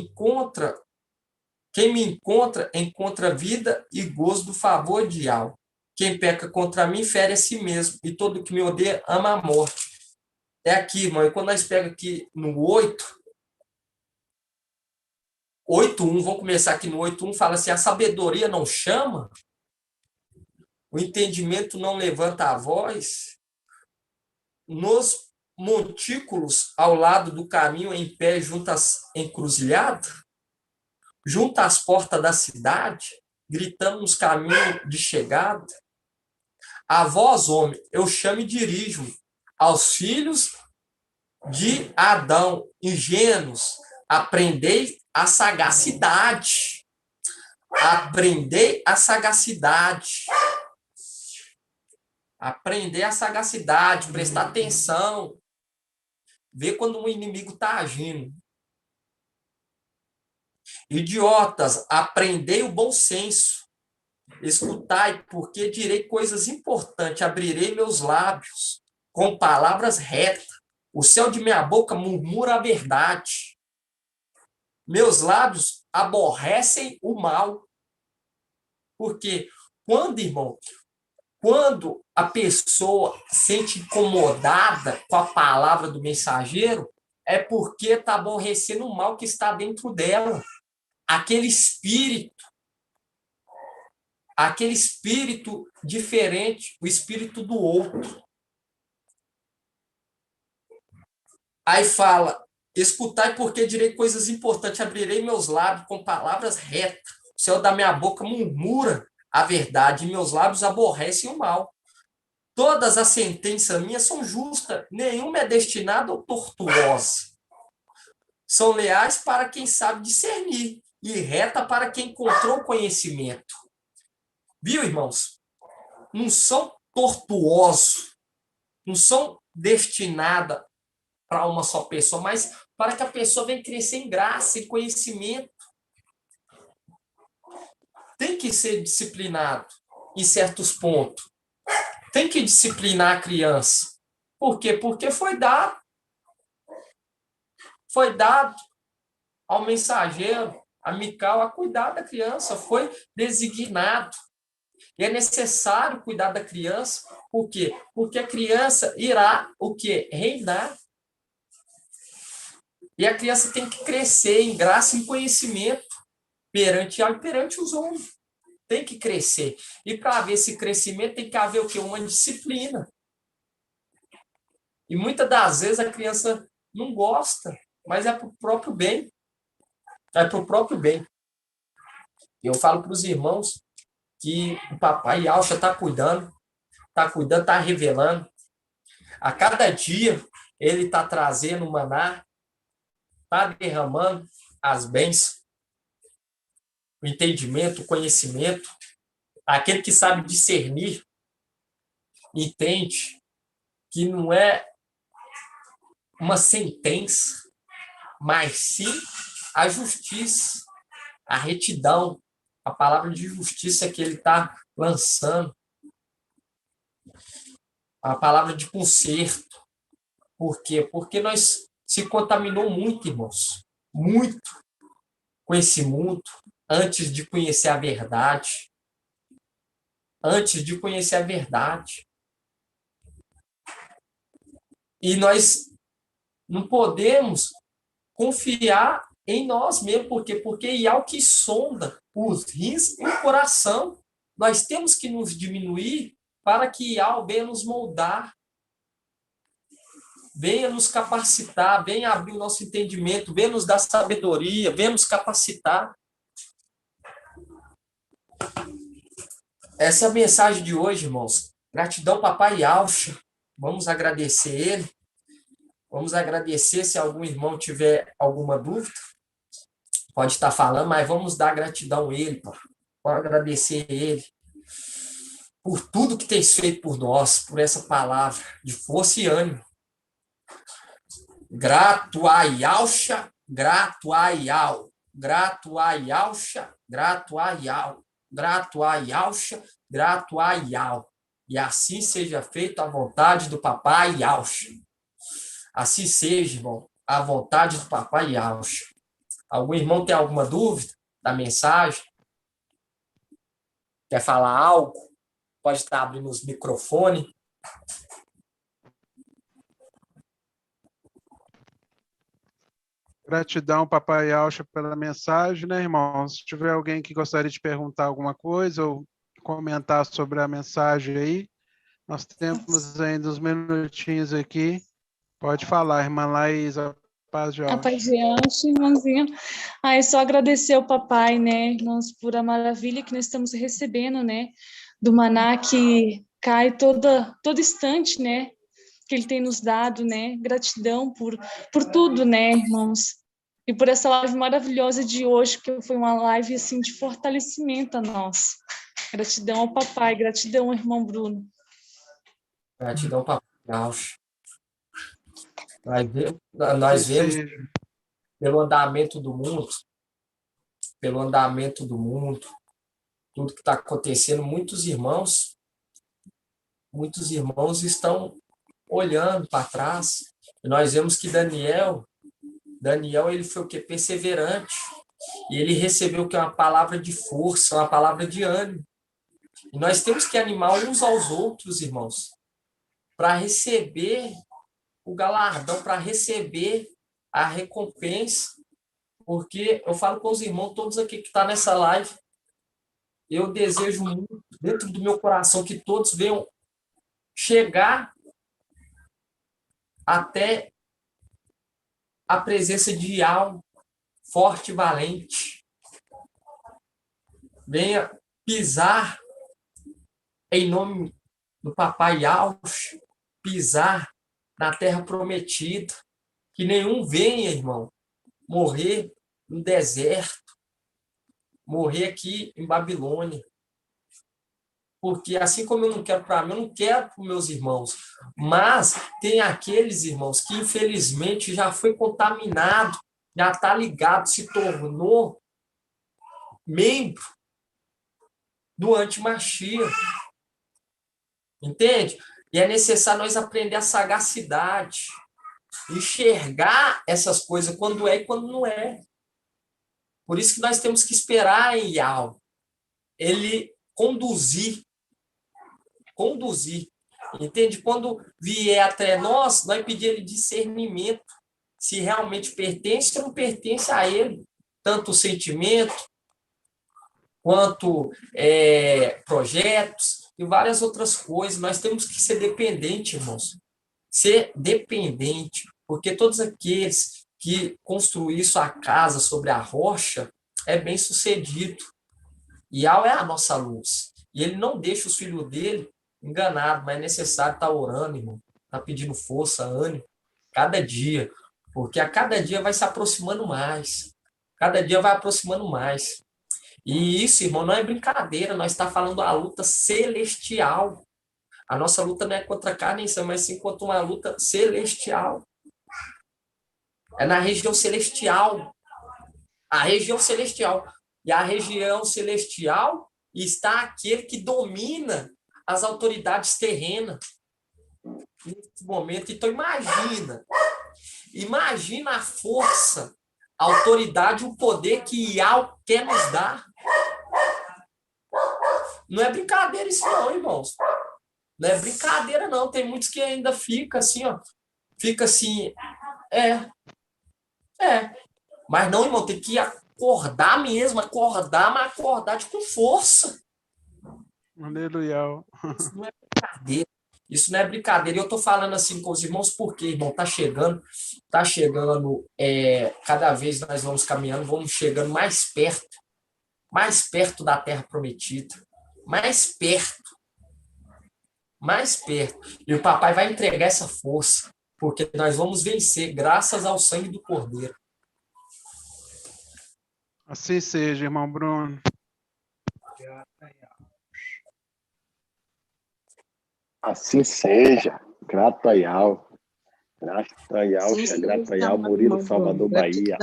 encontra vida e gozo do favor de Ial. Quem peca contra mim fere a si mesmo, e todo que me odeia ama a morte. É aqui, irmão. E quando nós pegamos aqui no 8.1, vou começar aqui no 8.1, fala assim: a sabedoria não chama, o entendimento não levanta a voz, nos montículos ao lado do caminho, em pé, junto às encruzilhadas, junto às portas da cidade, gritando nos caminhos de chegada. A vós, homem, eu chamo e dirijo-me aos filhos de Adão, ingênuos, aprendei a sagacidade. Aprendei a sagacidade. Aprender a sagacidade, prestar atenção, ver quando o inimigo está agindo. Idiotas, aprendei o bom senso. Escutai, porque direi coisas importantes, abrirei meus lábios com palavras retas. O céu de minha boca murmura a verdade. Meus lábios aborrecem o mal. Porque irmão, quando a pessoa se sente incomodada com a palavra do mensageiro, é porque está aborrecendo o mal que está dentro dela. Aquele espírito diferente, o espírito do outro. Aí fala, escutai porque direi coisas importantes, abrirei meus lábios com palavras retas. O céu da minha boca murmura a verdade, e meus lábios aborrecem o mal. Todas as sentenças minhas são justas, nenhuma é destinada ou tortuosa. São leais para quem sabe discernir, e reta para quem encontrou conhecimento. Viu, irmãos? Não são tortuosos, não são destinadas para uma só pessoa, mas para que a pessoa venha crescer em graça, em conhecimento. Tem que ser disciplinado em certos pontos. Tem que disciplinar a criança. Por quê? Porque foi dado ao mensageiro, a Mical, a cuidar da criança. Foi designado. E é necessário cuidar da criança. Por quê? Porque a criança irá o quê? Reinar. E a criança tem que crescer em graça e em conhecimento perante ela e perante os homens. Tem que crescer. E para haver esse crescimento tem que haver o quê? Uma disciplina. E muitas das vezes a criança não gosta, mas é para o próprio bem. É para o próprio bem. Eu falo para os irmãos que o papai Alcha está cuidando, está revelando. A cada dia ele está trazendo o maná, está derramando as bênçãos, o entendimento, o conhecimento. Aquele que sabe discernir, entende que não é uma sentença, mas sim a justiça, a retidão, a palavra de justiça que ele está lançando, a palavra de conserto. Por quê? Porque nós se contaminou muito, irmãos, muito com esse mundo, antes de conhecer a verdade. Antes de conhecer a verdade. E nós não podemos confiar em nós mesmos, porque é o que sonda os rins e o coração. Nós temos que nos diminuir para que Yahweh venha nos moldar, venha nos capacitar, venha abrir o nosso entendimento, venha nos dar sabedoria, venha nos capacitar. Essa é a mensagem de hoje, irmãos. Gratidão, papai Alcha. Vamos agradecer ele. Vamos agradecer. Se algum irmão tiver alguma dúvida, pode estar falando, mas vamos dar gratidão a ele, pô. Vamos agradecer a ele por tudo que tem feito por nós, por essa palavra de força e ânimo. Grato a Yalcha, grato a Yal, grato a Yalcha, grato a Yal, grato a Yalcha, grato a Yal. E assim seja feito a vontade do papai Yalcha. Assim seja, irmão, a vontade do papai Yalcha. Algum irmão tem alguma dúvida da mensagem? Quer falar algo? Pode estar abrindo os microfones. Gratidão, papai Alcha, pela mensagem, né, irmão? Se tiver alguém que gostaria de perguntar alguma coisa ou comentar sobre a mensagem aí, nós temos ainda uns minutinhos aqui. Pode falar, irmã Laís, a paz de A Alcha. paz de Alcha, irmãozinho. É só agradecer ao papai, né, irmãos, por a maravilha que nós estamos recebendo, né, do maná que cai todo instante, né, que ele tem nos dado, né, gratidão por tudo, né, irmãos, e por essa live maravilhosa de hoje, que foi uma live, assim, de fortalecimento a nós. Gratidão ao papai, gratidão ao irmão Bruno. Gratidão, papai Alcha. Nós vemos, pelo andamento do mundo, pelo andamento do mundo, tudo que está acontecendo, muitos irmãos estão olhando para trás. E nós vemos que Daniel, ele foi o quê? Perseverante. E ele recebeu o que é uma palavra de força, uma palavra de ânimo. E nós temos que animar uns aos outros, irmãos, para receber o galardão, para receber a recompensa. Porque eu falo com os irmãos, todos aqui que estão nessa live, eu desejo muito, dentro do meu coração, que todos venham chegar até a presença de algo forte e valente. Venha pisar em nome do Papai Yaush, pisar na terra prometida. Que nenhum venha, irmão, morrer no deserto, morrer aqui em Babilônia. Porque assim como eu não quero para mim, eu não quero para os meus irmãos. Mas tem aqueles irmãos que, infelizmente, já foi contaminado, já está ligado, se tornou membro do antimachia. Entende? E é necessário nós aprender a sagacidade, enxergar essas coisas quando é e quando não é. Por isso que nós temos que esperar em Yahweh, ele conduzir. Entende? Quando vier até nós pedir ele discernimento, se realmente pertence ou não pertence a ele, tanto o sentimento, quanto projetos e várias outras coisas. Nós temos que ser dependente, irmãos. Ser dependente, porque todos aqueles que construíram sua casa sobre a rocha é bem sucedido. E Yahweh é a nossa luz. E ele não deixa os filhos dele enganados, mas é necessário estar orando, irmão. Estar pedindo força, ânimo, cada dia. Porque a cada dia vai se aproximando mais. Cada dia vai aproximando mais. E isso, irmão, não é brincadeira. Nós estamos falando da luta celestial. A nossa luta não é contra a carne, mas sim contra uma luta celestial. É na região celestial. A região celestial. E a região celestial está aquele que domina as autoridades terrenas. Nesse momento. Então, imagina a força, a autoridade, o poder que Yahweh quer nos dar. Não é brincadeira isso não, irmãos. Não é brincadeira não. Tem muitos que ainda fica assim, ó. Fica assim, Mas não, irmão, tem que acordar mesmo, mas acordar com força. Aleluia. Isso não é brincadeira. Isso não é brincadeira. E eu estou falando assim com os irmãos porque, irmão, tá chegando, cada vez nós vamos caminhando, vamos chegando mais perto da terra prometida, mais perto. E o papai vai entregar essa força, porque nós vamos vencer graças ao sangue do Cordeiro. Assim seja, irmão Bruno. Assim seja. Grato a Yahweh. Grato a Yahweh, Murilo, Salvador, Bahia.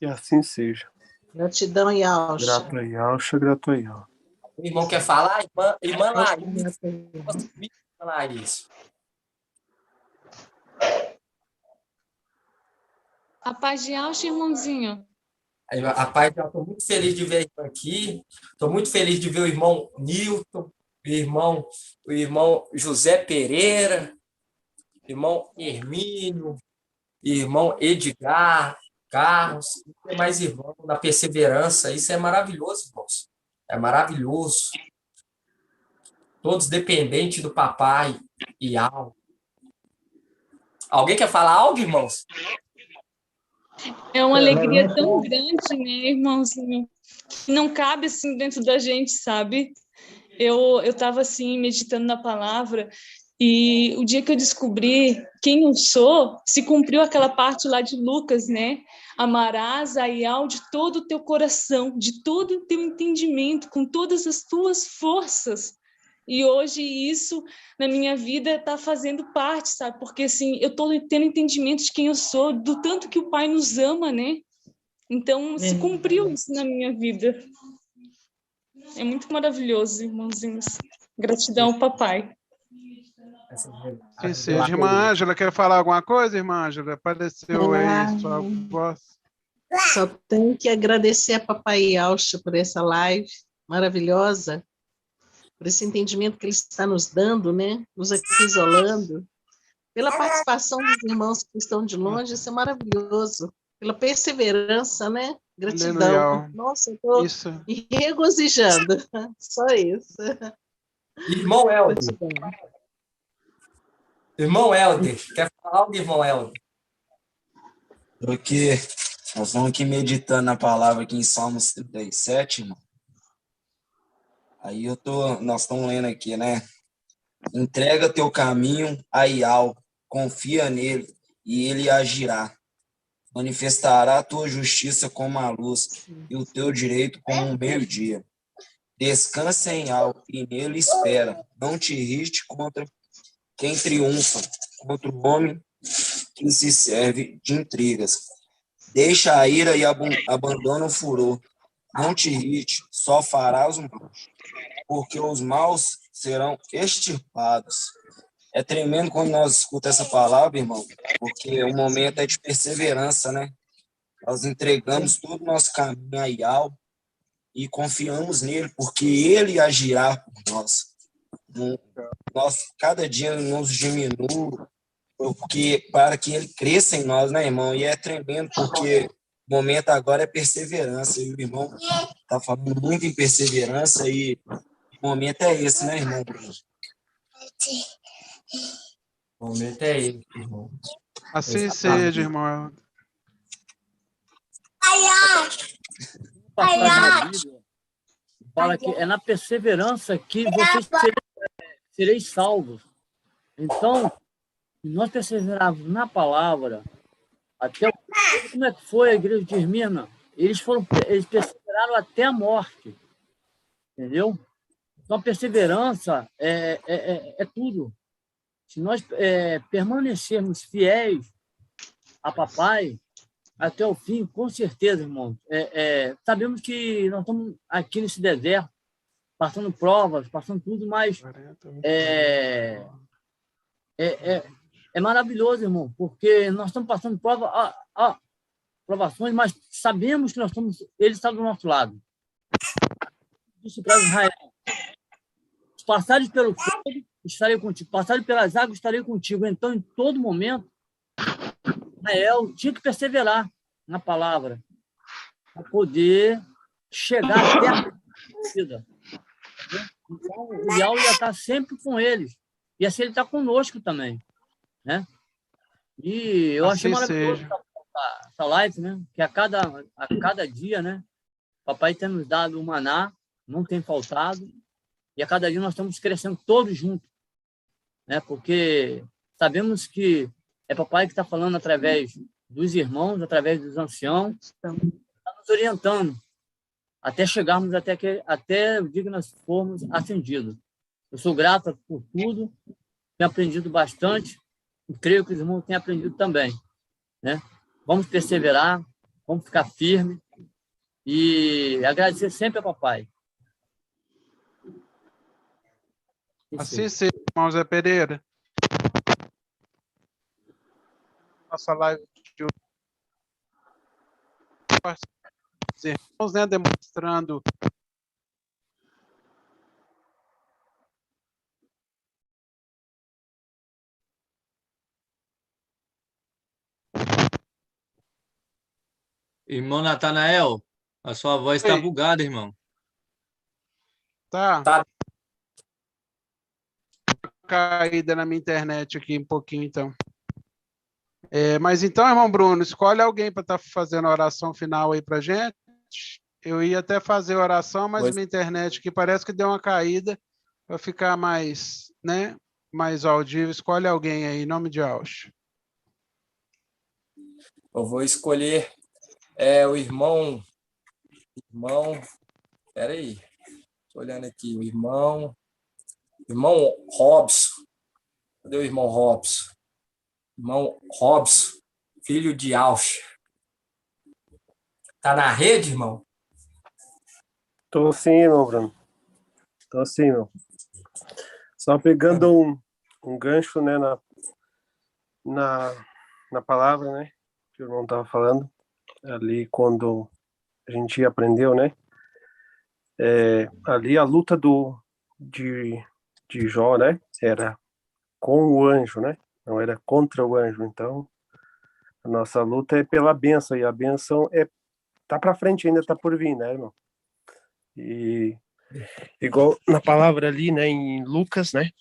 E assim seja. Gratidão, Yahweh. Grato a Yahweh. O irmão quer falar? Irmã Laís. Irmã Laís. A paz de Yahweh, irmãozinho. A paz de Yahweh, estou muito feliz de ver a irmã aqui. Estou muito feliz de ver o irmão Nilton, o irmão José Pereira, irmão Hermínio, irmão Edgar, Carlos, e mais irmão da perseverança. Isso é maravilhoso, irmãos. É maravilhoso. Todos dependentes do papai e Yahweh. Alguém quer falar algo, irmãos? É uma alegria tão grande, né, irmãozinho, que não cabe assim dentro da gente, sabe? Eu estava assim meditando na palavra e o dia que eu descobri quem eu sou, se cumpriu aquela parte lá de Lucas, né? Amarás a Yahweh de todo o teu coração, de todo o teu entendimento, com todas as tuas forças. E hoje isso na minha vida está fazendo parte, sabe? Porque assim, eu estou tendo entendimento de quem eu sou, do tanto que o Pai nos ama, né? Então, se cumpriu isso na minha vida. É muito maravilhoso, irmãozinhos. Gratidão, papai. Sim, seja. Irmã Ângela, quer falar alguma coisa, irmã Ângela? Apareceu aí sua voz. Só tenho que agradecer a papai Yaucha por essa live maravilhosa, por esse entendimento que ele está nos dando, né? Nos aqui isolando, pela participação dos irmãos que estão de longe, isso é maravilhoso, pela perseverança, né? Gratidão. Aleluia. Nossa, eu estou Isso. me regozijando, só isso. Irmão Helder. Gratidão. Irmão Helder. Quer falar algo, irmão Helder? Porque nós estamos aqui meditando na palavra aqui em Salmos 37, irmão. Aí nós estamos lendo aqui, né? Entrega teu caminho a Iau, confia nele e ele agirá. Manifestará a tua justiça como a luz e o teu direito como um meio-dia. Descansa em Iau e nele espera. Não te irrite contra quem triunfa, contra o homem que se serve de intrigas. Deixa a ira e abandona o furor. Não te irrite, só farás o mal, porque os maus serão extirpados. É tremendo quando nós escutamos essa palavra, irmão, porque o momento é de perseverança, né? Nós entregamos todo o nosso caminho a Iau e confiamos nele, porque ele agirá por nós. Nós, cada dia, nos diminui, porque, para que ele cresça em nós, né, irmão? E é tremendo, porque o momento agora é perseverança, e o irmão está falando muito em perseverança, e o momento é esse, né, irmão? O momento é ele, irmão. Assim seja, irmão. Passagem da Bíblia fala que é na perseverança que vocês sereis salvos. Então, se nós perseverarmos na palavra, até como é que foi a igreja de Esmirna? Eles perseveraram até a morte, entendeu? Então, a perseverança é tudo. Se nós permanecermos fiéis a papai até o fim, com certeza, irmão. Sabemos que nós estamos aqui nesse deserto, passando provas, passando tudo, mas é maravilhoso, irmão, porque nós estamos passando provações, mas sabemos que ele está do nosso lado. Disse para Israel: passares pelo fogo, estarei contigo. Passares pelas águas, estarei contigo. Então, em todo momento, Israel tinha que perseverar na palavra para poder chegar até a vida. Então, o Iau ia estar sempre com eles. E assim ele está conosco também, né? E eu achei maravilhoso essa live, né? Que a cada dia, né? Papai tem nos dado o maná, não tem faltado. E a cada dia nós estamos crescendo todos juntos, né? Porque sabemos que é papai que está falando através dos irmãos, através dos anciãos, está nos orientando até chegarmos até o dia que nós formos ascendidos. Eu sou grato por tudo, tenho aprendido bastante e creio que os irmãos têm aprendido também, né? Vamos perseverar, vamos ficar firmes e agradecer sempre a papai. Assim seja, irmão Zé Pereira. Nossa live de hoje. Os irmãos, né, demonstrando Irmão Natanael, a sua voz está bugada, irmão. Tá. Caída na minha internet aqui um pouquinho, então. Mas então, irmão Bruno, escolhe alguém para estar fazendo a oração final aí para gente. Eu ia até fazer a oração, mas minha internet aqui parece que deu uma caída para ficar mais, né, mais audível. Escolhe alguém aí, em nome de Ausch. Eu vou escolher o irmão. Peraí. Estou olhando aqui. O irmão Robson. Cadê o irmão Robson? Irmão Robson, filho de Ausch. Tá na rede, irmão? Tô sim, irmão Bruno. Tô sim, irmão. Só pegando um gancho, né, na palavra, né, que o irmão tava falando, ali quando a gente aprendeu, né, ali a luta de Jó, né, era com o anjo, né, não era contra o anjo. Então, a nossa luta é pela bênção, e a bênção tá para frente, ainda tá por vir, né, irmão? E igual na palavra ali, né, em Lucas, né,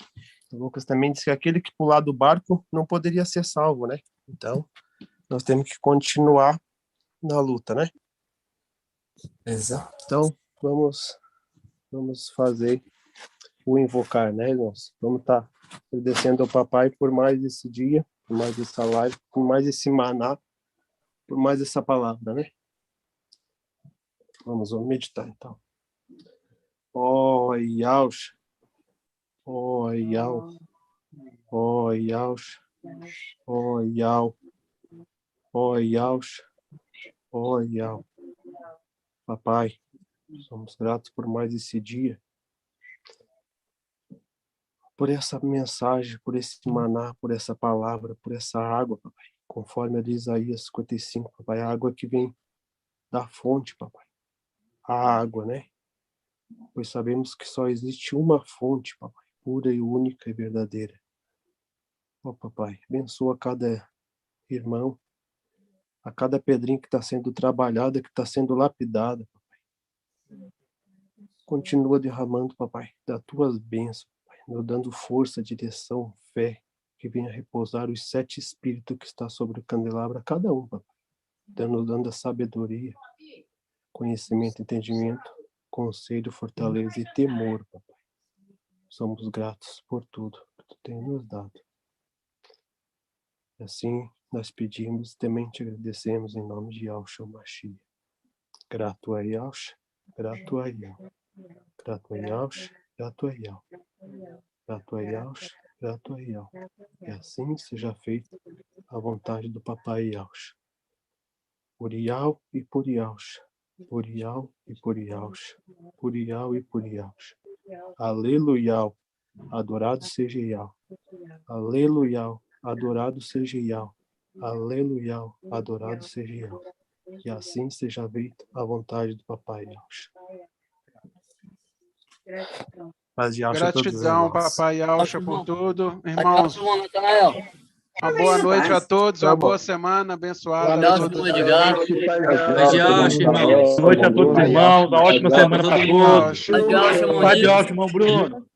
Lucas também diz que aquele que pular do barco não poderia ser salvo, né? Então, nós temos que continuar na luta, né? Exato. Então, vamos fazer o invocar, né, irmãos? Vamos estar agradecendo ao papai por mais esse dia, por mais essa live, por mais esse maná, por mais essa palavra, né? Vamos meditar, então. Ó, Yaush, ó, Yau, ó, Yaush, ó, Yau, ó, Yaush, ó, Yau. Papai, somos gratos por mais esse dia, por essa mensagem, por esse maná, por essa palavra, por essa água, papai. Conforme a de Isaías 55, papai, a água que vem da fonte, papai. A água, né? Pois sabemos que só existe uma fonte, papai, pura e única e verdadeira. Ó, papai, abençoa cada irmão, a cada pedrinha que está sendo trabalhada, que está sendo lapidada, papai. Continua derramando, papai, das tuas bênçãos, papai, nos dando força, direção, fé, que venha repousar os 7 espíritos que está sobre o candelabro, a cada um, papai, dando a sabedoria, conhecimento, entendimento, conselho, fortaleza e temor, papai. Somos gratos por tudo que tu tem nos dado. E assim nós pedimos e também te agradecemos em nome de Yahshua Mashiach. Grato a Yahshua, grato a Yahshua. Grato a Yahshua, grato a Yahshua. Grato a Yahshua, grato a Yahshua. E assim seja feita a vontade do papai Yahshua. Por Yahweh e por Yahshua. Por Yahweh e por Yahshua. Por Yahweh e por Yahshua. Aleluia. Adorado seja Yahweh. Aleluia. Adorado seja Yahweh. Aleluia. Adorado seja Yahweh. E assim seja feita a vontade do papai Yahshua. Paz de Yahshua a todos os Gratidão, irmãos. papai Yahshua, por tudo. Irmãos, uma boa noite a todos, uma boa semana abençoada a todos. Paz de Yahshua, irmãos. Boa noite a todos os irmãos, uma ótima semana para todos. Paz de Yahshua, Paz de Yahshua, irmão Bruno.